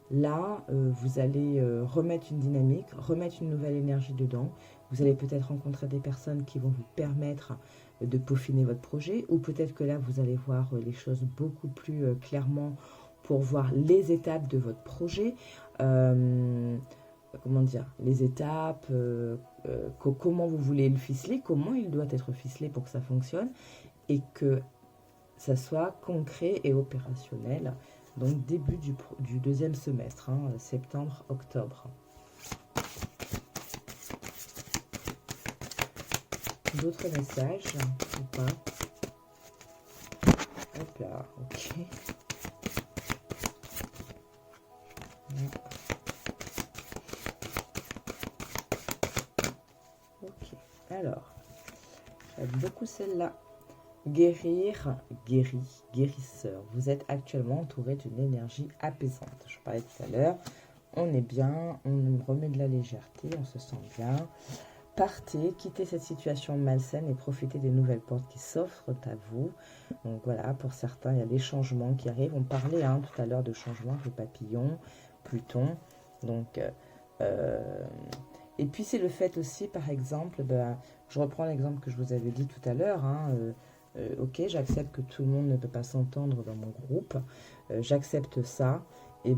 là vous allez remettre une dynamique, remettre une nouvelle énergie dedans. Vous allez peut-être rencontrer des personnes qui vont vous permettre de peaufiner votre projet, ou peut-être que là vous allez voir les choses beaucoup plus clairement pour voir les étapes de votre projet, comment dire, les étapes, comment vous voulez le ficeler, comment il doit être ficelé pour que ça fonctionne et que ça soit concret et opérationnel. Donc début du deuxième semestre, hein, septembre, octobre. D'autres messages ou pas? Hop là, ok. Ok, alors, j'aime beaucoup celle-là. Guérir, guérisseur. Vous êtes actuellement entouré d'une énergie apaisante. Je parlais tout à l'heure. On est bien, on remet de la légèreté, on se sent bien. Partez, quittez cette situation malsaine et profitez des nouvelles portes qui s'offrent à vous. Donc voilà, pour certains, il y a les changements qui arrivent. On parlait tout à l'heure de changements, le papillon, Pluton. Donc, et puis c'est le fait aussi, par exemple, je reprends l'exemple que je vous avais dit tout à l'heure, ok, j'accepte que tout le monde ne peut pas s'entendre dans mon groupe, j'accepte ça, et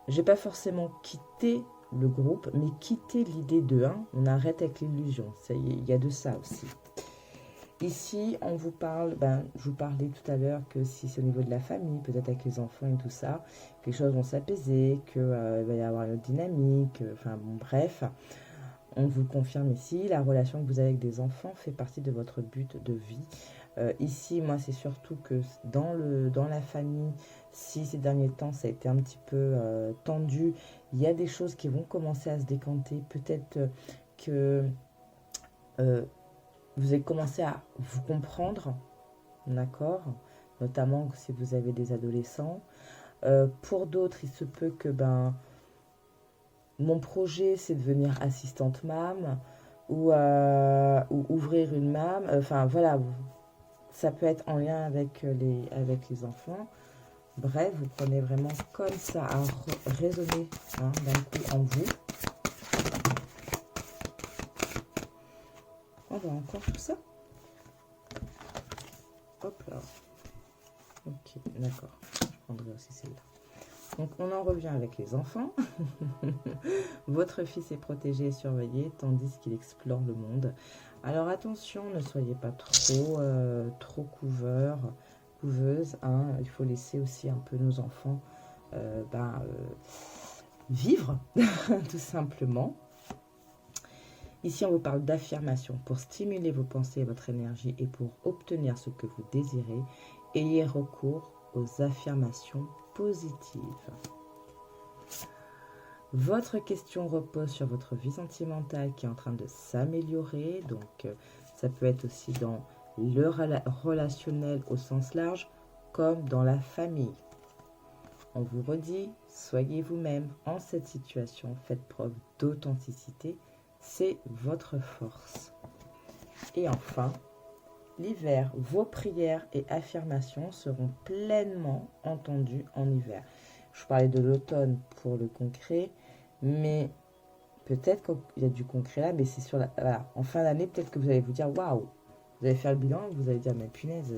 j'ai pas forcément quitté le groupe, mais quitter l'idée de on arrête avec l'illusion, il y a de ça aussi. Ici, on vous parle, je vous parlais tout à l'heure que si c'est au niveau de la famille, peut-être avec les enfants et tout ça, que les choses vont s'apaiser, qu'il va y avoir une autre dynamique, enfin bon, bref. On vous confirme ici, la relation que vous avez avec des enfants fait partie de votre but de vie. Ici, moi, c'est surtout que dans la famille, si ces derniers temps, ça a été un petit peu tendu, il y a des choses qui vont commencer à se décanter. Peut-être que vous allez commencer à vous comprendre, d'accord? Notamment si vous avez des adolescents. Pour d'autres, il se peut que mon projet, c'est de devenir assistante MAM ou ouvrir une MAM. Enfin, voilà, ça peut être en lien avec les enfants. Bref, vous prenez vraiment comme ça à résonner d'un coup en vous. On va encore tout ça. Hop là. Ok, d'accord. Je prendrai aussi celle-là. Donc, on en revient avec les enfants. Votre fils est protégé et surveillé, tandis qu'il explore le monde. Alors, attention, ne soyez pas trop couveuse. Il faut laisser aussi un peu nos enfants vivre, tout simplement. Ici, on vous parle d'affirmation. Pour stimuler vos pensées et votre énergie et pour obtenir ce que vous désirez, ayez recours aux affirmations positives. Votre question repose sur votre vie sentimentale qui est en train de s'améliorer. Donc, ça peut être aussi dans le relationnel au sens large, comme dans la famille. On vous redit, soyez vous-même en cette situation, faites preuve d'authenticité, c'est votre force. Et enfin, l'hiver, vos prières et affirmations seront pleinement entendues en hiver. Je parlais de l'automne pour le concret, mais peut-être qu'il y a du concret là, mais c'est sur la... Voilà. En fin d'année, peut-être que vous allez vous dire, waouh, vous allez faire le bilan, vous allez dire, mais punaise,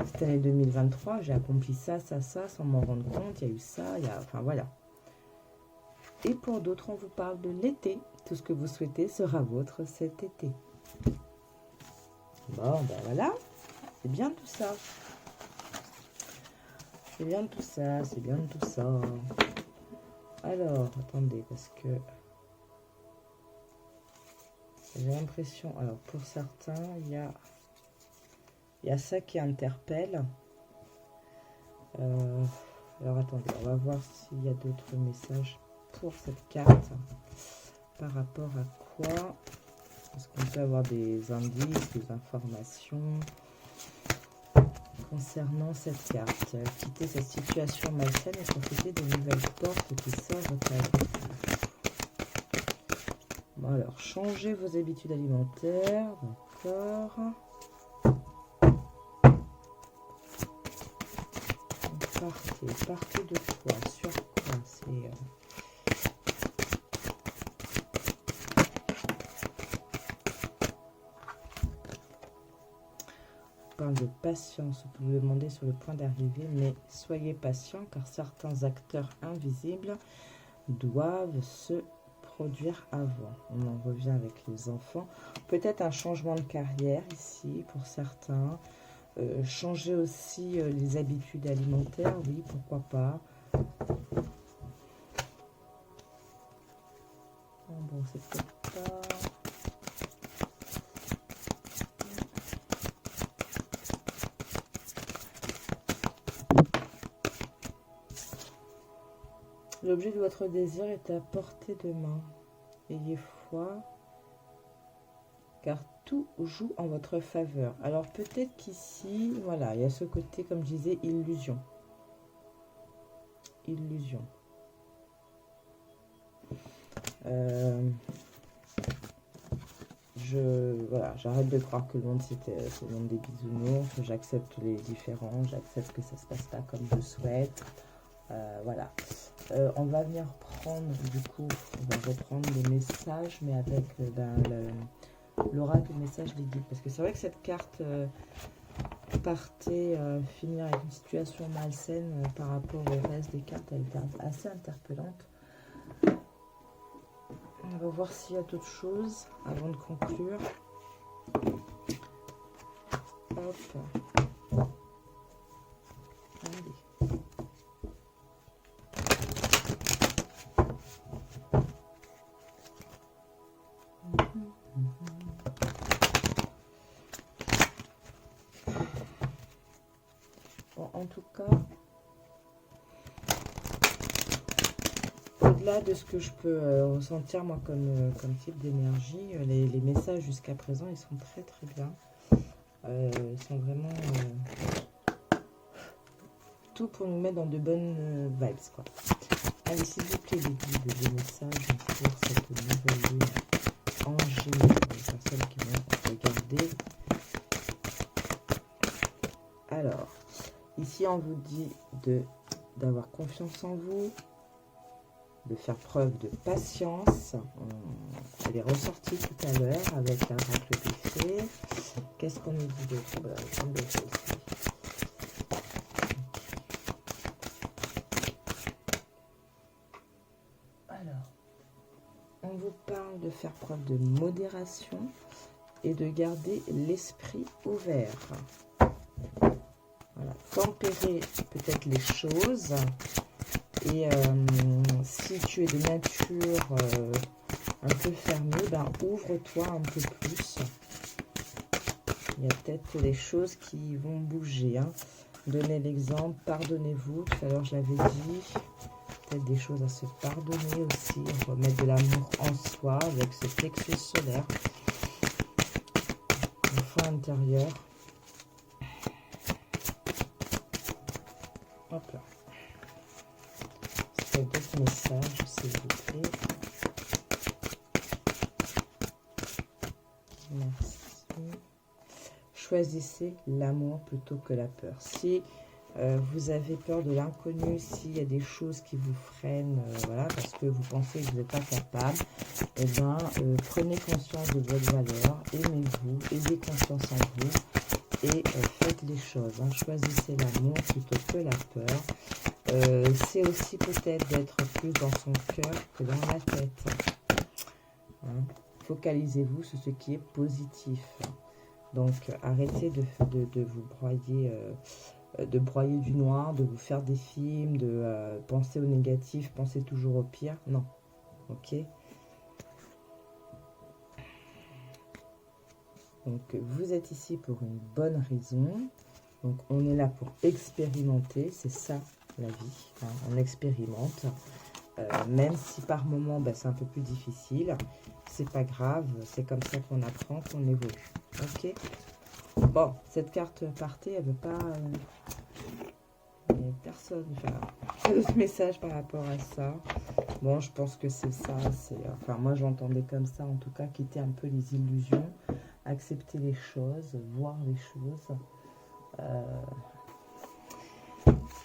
cette année 2023, j'ai accompli ça, ça, ça, sans m'en rendre compte, il y a eu ça, il y a... Enfin, voilà. Et pour d'autres, on vous parle de l'été. Tout ce que vous souhaitez sera vôtre cet été. Bon, ben voilà, c'est bien tout ça. C'est bien tout ça, c'est bien tout ça. Alors, attendez, parce que j'ai l'impression... Alors, pour certains, il y a ça qui interpelle. Alors, attendez, on va voir s'il y a d'autres messages pour cette carte. Par rapport à quoi? Est-ce qu'on peut avoir des indices, des informations concernant cette carte? Quitter cette situation malsaine et profiter des nouvelles portes qui s'ouvrent à vous. Bon, alors, changez vos habitudes alimentaires. D'accord. Partez de quoi? Sur quoi? C'est... parle de patience, vous pouvez demander sur le point d'arriver, mais soyez patient car certains acteurs invisibles doivent se produire avant. On en revient avec les enfants. Peut-être un changement de carrière ici pour certains. Changer aussi les habitudes alimentaires, oui, pourquoi pas. Bon, c'est peut-être pas... L'objet de votre désir est à portée de main. Ayez foi, car tout joue en votre faveur. Alors peut-être qu'ici, voilà, il y a ce côté, comme je disais, illusion. Illusion. Voilà, j'arrête de croire que le monde c'est le monde des bisounours, que j'accepte les différents, j'accepte que ça se passe pas comme je souhaite. Voilà. On va venir prendre, du coup, on va reprendre les messages, mais avec l'oracle, le message des guides. Parce que c'est vrai que cette carte partait finir avec une situation malsaine par rapport au reste des cartes, elle était assez interpellante. On va voir s'il y a d'autres choses avant de conclure. Hop. Allez. Bon, en tout cas, au-delà de ce que je peux ressentir moi comme type d'énergie, les messages jusqu'à présent, ils sont très très bien. Ils sont vraiment tout pour nous mettre dans de bonnes vibes, quoi. Allez, s'il vous plaît, les guides, des messages pour cette nouvelle lune en Gémeaux, pour les personnes qui vont regarder. Alors, ici, on vous dit d'avoir confiance en vous, de faire preuve de patience. Elle est ressortie tout à l'heure avec l'oracle des fées. Qu'est-ce qu'on nous dit d'autre? Alors, on vous parle de faire preuve de modération et de garder l'esprit ouvert. Voilà, tempérer peut-être les choses. Et si tu es de nature un peu fermée, ben ouvre-toi un peu plus. Il y a peut-être des choses qui vont bouger. Hein. donner l'exemple. Pardonnez-vous. Tout à l'heure, je l'avais dit. Peut-être des choses à se pardonner aussi. Remettre de l'amour en soi avec ce plexus solaire. Le fond intérieur. Hop là. Est-ce qu'il y a d'autres messages, s'il vous plaît? Merci. Choisissez l'amour plutôt que la peur. Si vous avez peur de l'inconnu, s'il y a des choses qui vous freinent, voilà, parce que vous pensez que vous n'êtes pas capable, eh ben, prenez conscience de votre valeur, aimez-vous, ayez confiance en vous et faites les choses. Hein. Choisissez l'amour plutôt que la peur. C'est aussi peut-être d'être plus dans son cœur que dans la tête. Hein. Focalisez-vous sur ce qui est positif. Donc, arrêtez de vous broyer, de broyer du noir, de vous faire des films, de penser au négatif, penser toujours au pire. Non. Ok. Donc, vous êtes ici pour une bonne raison. Donc, on est là pour expérimenter. C'est ça, la vie. Hein. On expérimente. Même si par moment, ben, c'est un peu plus difficile. C'est pas grave. C'est comme ça qu'on apprend, qu'on évolue. Ok. Bon, cette carte partée, elle veut pas... personne. Enfin, d'autres messages par rapport à ça. Bon, je pense que c'est ça. Enfin, moi, j'entendais comme ça, en tout cas, quitter un peu les illusions. Accepter les choses, voir les choses.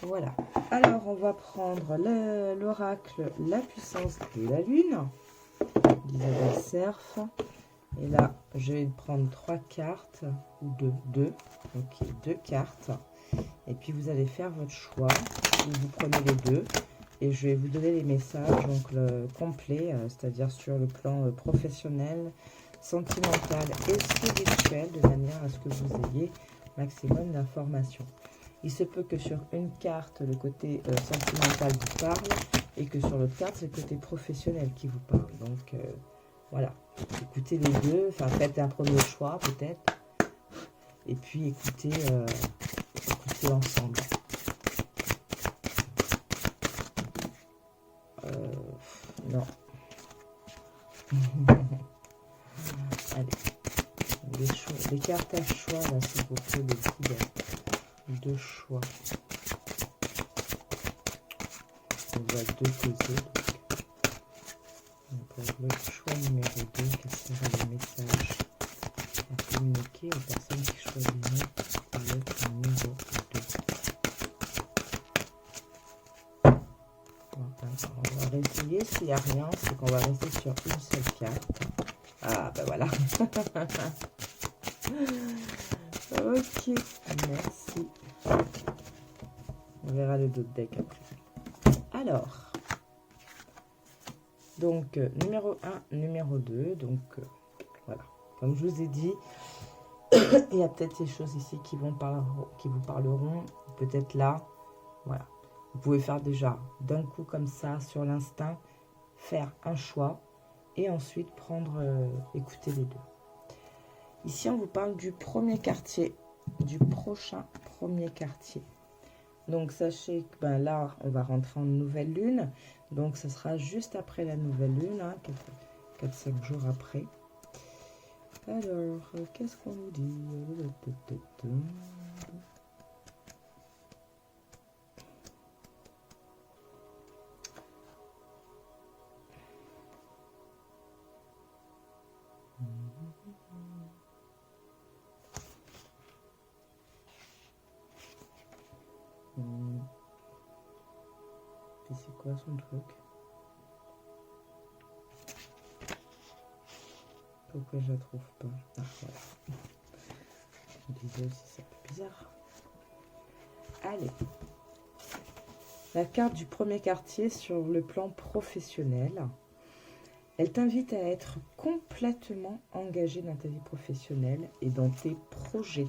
Voilà. Alors, on va prendre l'oracle, la puissance de la lune, d'Isabelle Cerf. Et là, je vais prendre 3 cartes, ou 2. Ok, 2 cartes. Et puis, vous allez faire votre choix. Vous prenez les 2. Et je vais vous donner les messages, donc le complet, c'est-à-dire sur le plan professionnel, sentimental et spirituel, de manière à ce que vous ayez maximum d'informations. Il se peut que sur une carte, le côté sentimental vous parle, et que sur l'autre carte, c'est le côté professionnel qui vous parle. Donc, voilà. Écoutez les deux, enfin, faites un premier choix, peut-être, et puis écoutez l'ensemble. Non. Allez. Les cartes à choix, là, s'il vous plaît, les guides de choix. On voit 2 causer. Pour le choix numéro 2, quel sera le message à communiquer aux personnes qui choisiront le numéro 2. On va réessayer. S'il n'y a rien, c'est qu'on va rester sur une seule carte. Ah, ben voilà. Ok, merci. On verra le d'autres deck après. Alors, donc, numéro 1, numéro 2. Donc, voilà. Comme je vous ai dit, il y a peut-être ces choses ici qui vous parleront. Peut-être là. Voilà. Vous pouvez faire déjà d'un coup comme ça, sur l'instinct, faire un choix et ensuite écouter les deux. Ici, on vous parle du premier quartier, du prochain premier quartier. Donc, sachez que là, on va rentrer en nouvelle lune. Donc, ce sera juste après la nouvelle lune, hein, 4-5 jours après. Alors, qu'est-ce qu'on nous dit? C'est quoi son truc? Pourquoi je la trouve pas? Ah, voilà. Je me disais aussi, c'est un peu bizarre. Allez. La carte du premier quartier sur le plan professionnel. Elle t'invite à être complètement engagé dans ta vie professionnelle et dans tes projets.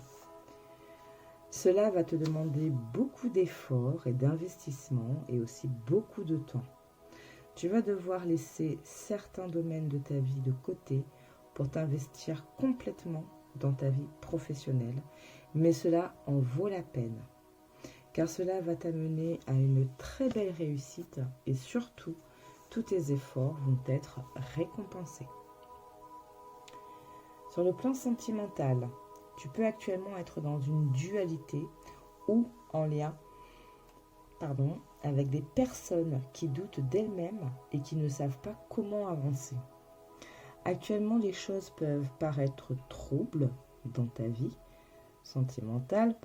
Cela va te demander beaucoup d'efforts et d'investissement et aussi beaucoup de temps. Tu vas devoir laisser certains domaines de ta vie de côté pour t'investir complètement dans ta vie professionnelle, mais cela en vaut la peine. car cela va t'amener à une très belle réussite et surtout, tous tes efforts vont être récompensés. Sur le plan sentimental, tu peux actuellement être dans une dualité ou en lien avec des personnes qui doutent d'elles-mêmes et qui ne savent pas comment avancer. Actuellement, les choses peuvent paraître troubles dans ta vie sentimentale,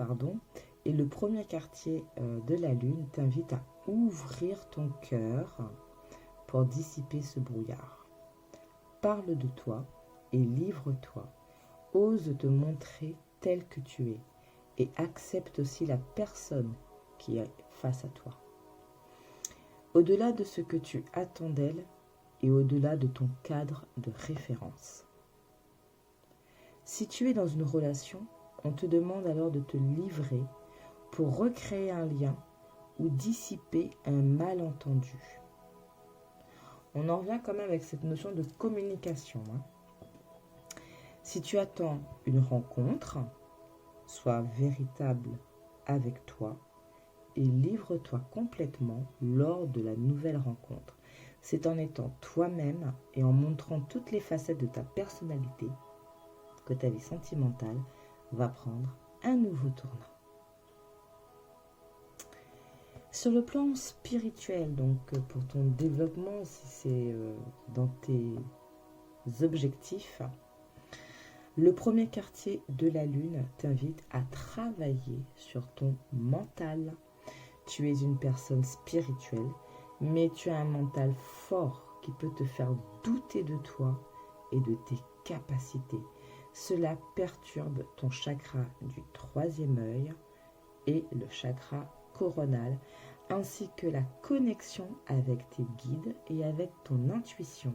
et le premier quartier de la Lune t'invite à ouvrir ton cœur pour dissiper ce brouillard. Parle de toi et livre-toi. Ose te montrer tel que tu es et accepte aussi la personne qui est face à toi. Au-delà de ce que tu attends d'elle et au-delà de ton cadre de référence. Si tu es dans une relation, on te demande alors de te livrer pour recréer un lien ou dissiper un malentendu. On en revient quand même avec cette notion de communication. Si tu attends une rencontre, sois véritable avec toi et livre-toi complètement lors de la nouvelle rencontre. C'est en étant toi-même et en montrant toutes les facettes de ta personnalité que ta vie sentimentale va prendre un nouveau tournant. Sur le plan spirituel, donc pour ton développement, si c'est dans tes objectifs, le premier quartier de la Lune t'invite à travailler sur ton mental. Tu es une personne spirituelle, mais tu as un mental fort qui peut te faire douter de toi et de tes capacités. Cela perturbe ton chakra du troisième œil et le chakra coronal, ainsi que la connexion avec tes guides et avec ton intuition.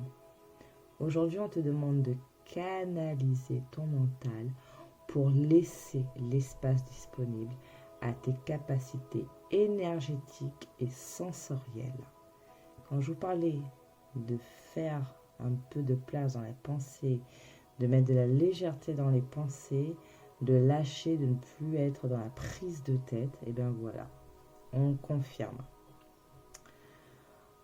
Aujourd'hui, on te demande de canaliser ton mental pour laisser l'espace disponible à tes capacités énergétiques et sensorielles. Quand je vous parlais de faire un peu de place dans la pensée, de mettre de la légèreté dans les pensées, de lâcher, de ne plus être dans la prise de tête, et bien voilà, on confirme.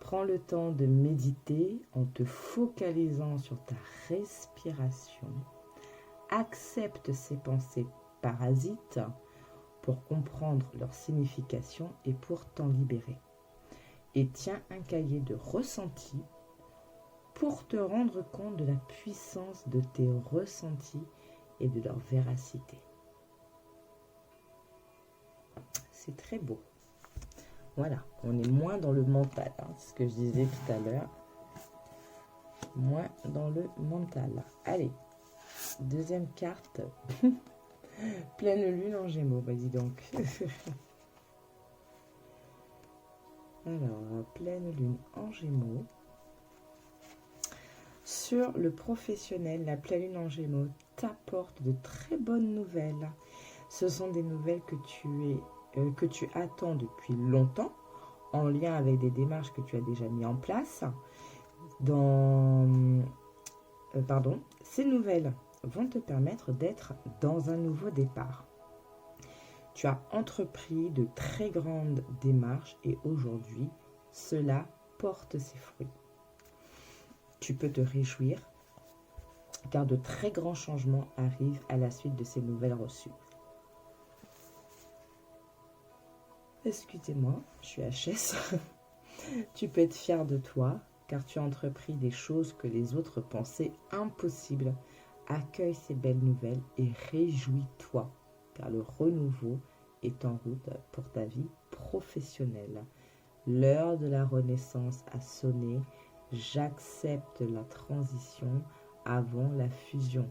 Prends le temps de méditer en te focalisant sur ta respiration. Accepte ces pensées parasites pour comprendre leur signification et pour t'en libérer. Et tiens un cahier de ressentis pour te rendre compte de la puissance de tes ressentis et de leur véracité. C'est très beau. Voilà, on est moins dans le mental, c'est ce que je disais tout à l'heure. Moins dans le mental. Allez, deuxième carte. Pleine lune en Gémeaux, dis donc. Alors, pleine lune en Gémeaux. Sur le professionnel, la pleine lune en Gémeaux t'apporte de très bonnes nouvelles. Ce sont des nouvelles que tu attends depuis longtemps, en lien avec des démarches que tu as déjà mis en place. Ces nouvelles vont te permettre d'être dans un nouveau départ. Tu as entrepris de très grandes démarches et aujourd'hui, cela porte ses fruits. Tu peux te réjouir car de très grands changements arrivent à la suite de ces nouvelles reçues. Excusez-moi, je suis HS. Tu peux être fier de toi car tu as entrepris des choses que les autres pensaient impossibles. Accueille ces belles nouvelles et réjouis-toi car le renouveau est en route pour ta vie professionnelle. L'heure de la renaissance a sonné. J'accepte la transition avant la fusion.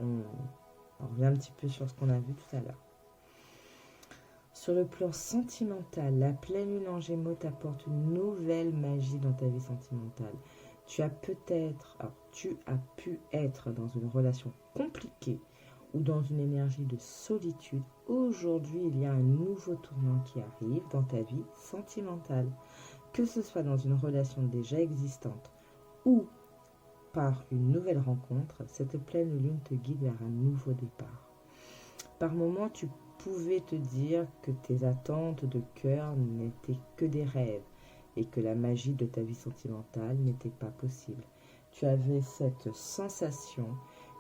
On revient un petit peu sur ce qu'on a vu tout à l'heure. Sur le plan sentimental, la pleine lune en Gémeaux t'apporte une nouvelle magie dans ta vie sentimentale. Tu as pu être dans une relation compliquée ou dans une énergie de solitude. Aujourd'hui, il y a un nouveau tournant qui arrive dans ta vie sentimentale. Que ce soit dans une relation déjà existante ou par une nouvelle rencontre, cette pleine lune te guide vers un nouveau départ. Par moments, tu pouvais te dire que tes attentes de cœur n'étaient que des rêves et que la magie de ta vie sentimentale n'était pas possible. Tu avais cette sensation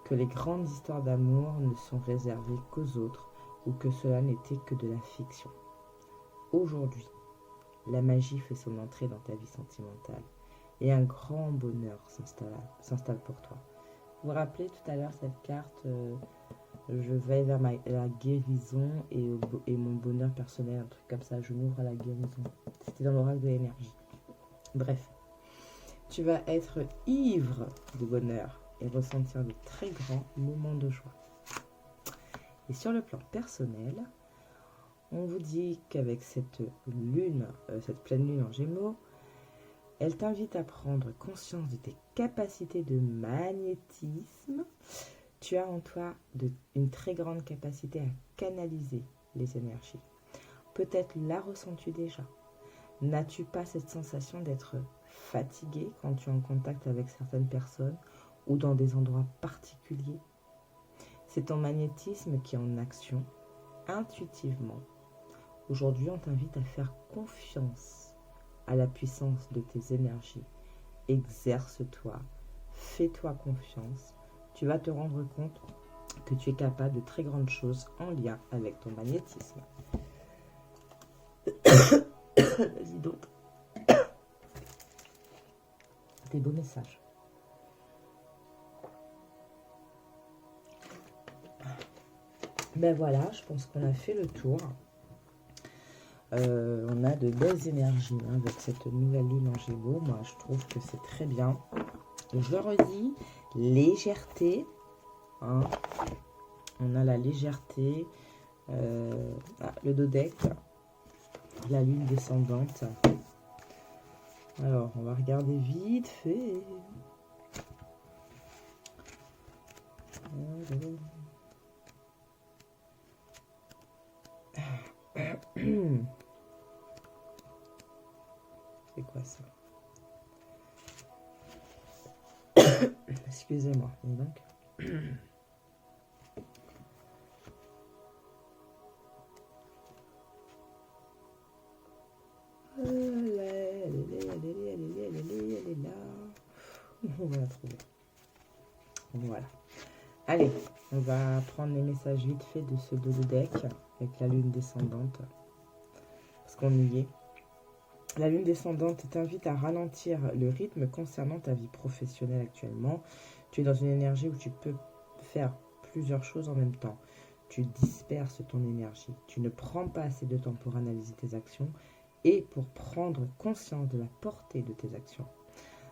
que les grandes histoires d'amour ne sont réservées qu'aux autres ou que cela n'était que de la fiction. Aujourd'hui, la magie fait son entrée dans ta vie sentimentale et un grand bonheur s'installe pour toi. Vous vous rappelez tout à l'heure cette carte je vais vers la guérison et mon bonheur personnel, un truc comme ça, je m'ouvre à la guérison. C'était dans l'oracle de l'énergie. Bref, tu vas être ivre de bonheur et ressentir de très grands moments de joie. Et sur le plan personnel, on vous dit qu'avec cette pleine lune en Gémeaux, elle t'invite à prendre conscience de tes capacités de magnétisme. Tu as en toi une très grande capacité à canaliser les énergies. Peut-être la ressens-tu déjà. N'as-tu pas cette sensation d'être fatigué quand tu es en contact avec certaines personnes ou dans des endroits particuliers? C'est ton magnétisme qui est en action intuitivement. Aujourd'hui, on t'invite à faire confiance à la puissance de tes énergies. Exerce-toi, fais-toi confiance. Tu vas te rendre compte que tu es capable de très grandes choses en lien avec ton magnétisme. Vas-y donc. Des beaux messages. Ben voilà, je pense qu'on a fait le tour. On a de belles énergies avec cette nouvelle lune en Gémeaux. Moi, je trouve que c'est très bien. Je le redis, légèreté. Hein. On a la légèreté. Le dodeck. La lune descendante. Alors, on va regarder vite fait. C'est quoi ça? Excusez-moi. Donc. Elle est là. On va la trouver. Voilà. Allez, on va prendre les messages vite fait de ce deck avec la lune descendante. Parce qu'on y est. La lune descendante t'invite à ralentir le rythme concernant ta vie professionnelle actuellement. Tu es dans une énergie où tu peux faire plusieurs choses en même temps. Tu disperses ton énergie. Tu ne prends pas assez de temps pour analyser tes actions et pour prendre conscience de la portée de tes actions.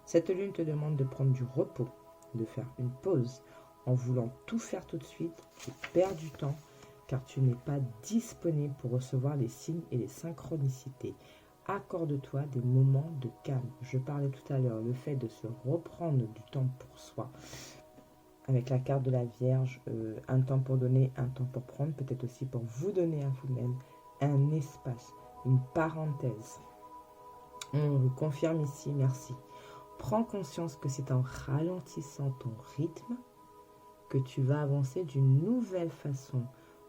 Cette lune te demande de prendre du repos, de faire une pause en voulant tout faire tout de suite. Tu perds du temps car tu n'es pas disponible pour recevoir les signes et les synchronicités. Accorde-toi des moments de calme. Je parlais tout à l'heure, le fait de se reprendre du temps pour soi. Avec la carte de la Vierge, un temps pour donner, un temps pour prendre, peut-être aussi pour vous donner à vous-même un espace, une parenthèse. On vous confirme ici, merci. Prends conscience que c'est en ralentissant ton rythme que tu vas avancer d'une nouvelle façon,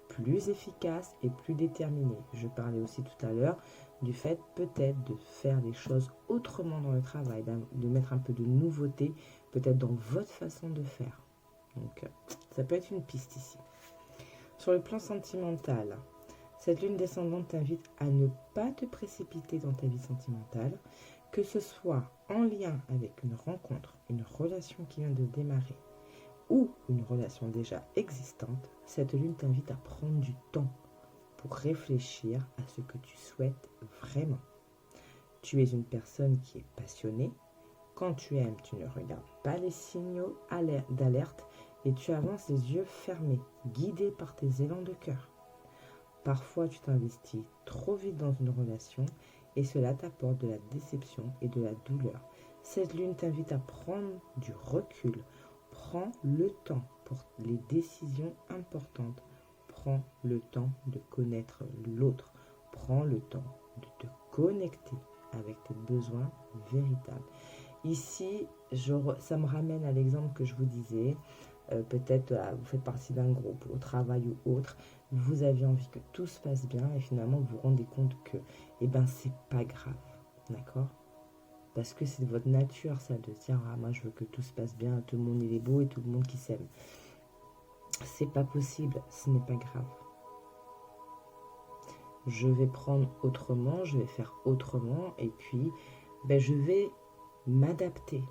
plus efficace et plus déterminée. Je parlais aussi tout à l'heure du fait peut-être de faire les choses autrement dans le travail, de mettre un peu de nouveauté peut-être dans votre façon de faire. Donc ça peut être une piste ici. Sur le plan sentimental, cette lune descendante t'invite à ne pas te précipiter dans ta vie sentimentale, que ce soit en lien avec une rencontre, une relation qui vient de démarrer ou une relation déjà existante. Cette lune t'invite à prendre du temps pour réfléchir à ce que tu souhaites vraiment. Tu es une personne qui est passionnée. Quand tu aimes, tu ne regardes pas les signaux d'alerte et tu avances les yeux fermés, guidé par tes élans de cœur. Parfois, tu t'investis trop vite dans une relation et cela t'apporte de la déception et de la douleur. Cette lune t'invite à prendre du recul. Prends le temps pour les décisions importantes. Prends le temps de connaître l'autre. Prends le temps de te connecter avec tes besoins véritables. Ici, ça me ramène à l'exemple que je vous disais. peut-être vous faites partie d'un groupe, au travail ou autre, vous avez envie que tout se passe bien et finalement vous vous rendez compte que, eh ben, c'est pas grave, d'accord? Parce que c'est votre nature, ça, de dire, ah, moi je veux que tout se passe bien, tout le monde il est beau et tout le monde qui s'aime. C'est pas possible, ce n'est pas grave. Je vais prendre autrement, je vais faire autrement et puis ben, je vais m'adapter.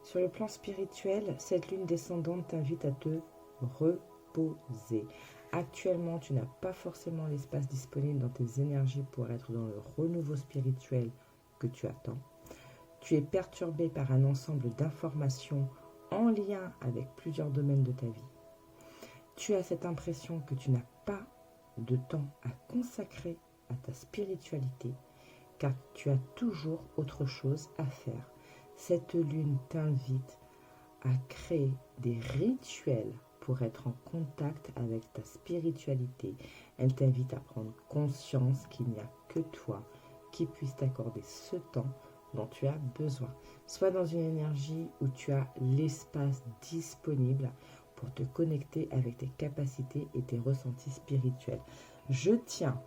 Sur le plan spirituel, cette lune descendante t'invite à te reposer. Actuellement, tu n'as pas forcément l'espace disponible dans tes énergies pour être dans le renouveau spirituel que tu attends. Tu es perturbé par un ensemble d'informations en lien avec plusieurs domaines de ta vie. Tu as cette impression que tu n'as pas de temps à consacrer à ta spiritualité, car tu as toujours autre chose à faire. Cette lune t'invite à créer des rituels pour être en contact avec ta spiritualité. Elle t'invite à prendre conscience qu'il n'y a que toi qui puisse t'accorder ce temps dont tu as besoin. Sois dans une énergie où tu as l'espace disponible pour te connecter avec tes capacités et tes ressentis spirituels. Je tiens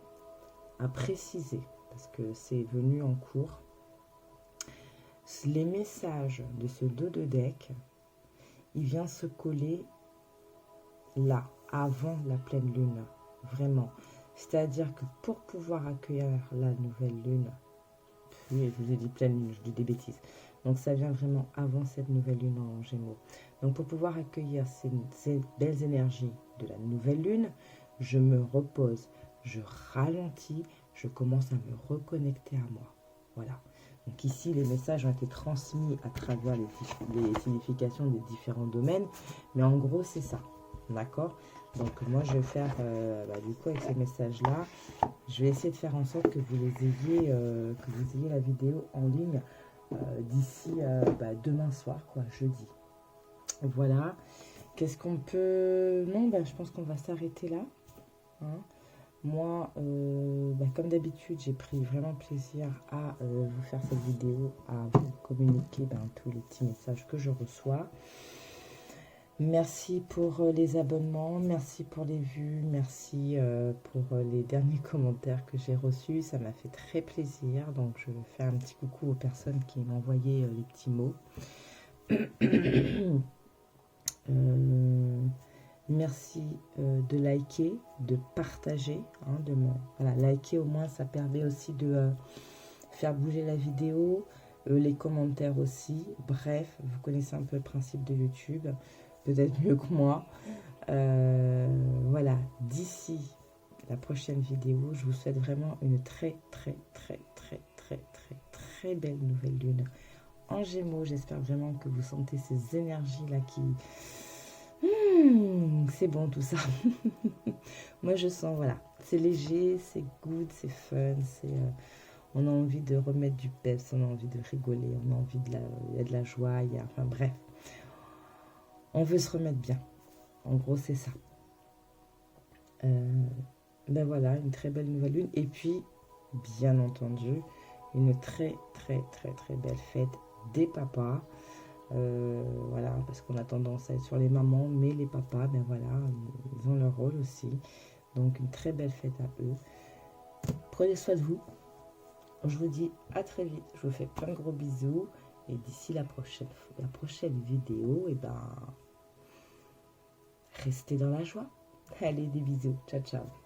à préciser, parce que c'est venu en cours, les messages de ce dos de deck, il vient se coller là, avant la pleine lune, vraiment. C'est-à-dire que pour pouvoir accueillir la nouvelle lune, oui, je vous ai dit pleine lune, je dis des bêtises. Donc ça vient vraiment avant cette nouvelle lune en Gémeaux. Donc pour pouvoir accueillir ces belles énergies de la nouvelle lune, je me repose, je ralentis, je commence à me reconnecter à moi. Voilà. Donc ici, les messages ont été transmis à travers les significations des différents domaines. Mais en gros, c'est ça. D'accord? Donc moi, je vais faire, du coup, avec ces messages-là, je vais essayer de faire en sorte que vous ayez la vidéo en ligne d'ici demain soir, quoi, jeudi. Voilà. Qu'est-ce qu'on peut... Non, je pense qu'on va s'arrêter là. Hein. Moi, comme d'habitude, j'ai pris vraiment plaisir à vous faire cette vidéo, à vous communiquer tous les petits messages que je reçois. Merci pour les abonnements, merci pour les vues, merci pour les derniers commentaires que j'ai reçus. Ça m'a fait très plaisir. Donc, je fais un petit coucou aux personnes qui m'ont envoyé les petits mots. Merci de liker, de partager, liker au moins ça permet aussi de faire bouger la vidéo, les commentaires aussi, bref, vous connaissez un peu le principe de YouTube, peut-être mieux que moi. Voilà, d'ici la prochaine vidéo, je vous souhaite vraiment une très belle nouvelle lune en Gémeaux. J'espère vraiment que vous sentez ces énergies là qui... c'est bon tout ça. Moi je sens, voilà, c'est léger, c'est good, c'est fun, on a envie de remettre du peps, on a envie de rigoler, on a envie il y a de la joie, enfin bref, on veut se remettre bien. En gros c'est ça. Voilà, une très belle nouvelle lune et puis bien entendu une très belle fête des papas. Voilà, parce qu'on a tendance à être sur les mamans, mais les papas, voilà, ils ont leur rôle aussi. Donc une très belle fête à eux. Prenez soin de vous. Je vous dis à très vite. Je vous fais plein de gros bisous. Et d'ici la prochaine vidéo, restez dans la joie. Allez, des bisous. Ciao, ciao.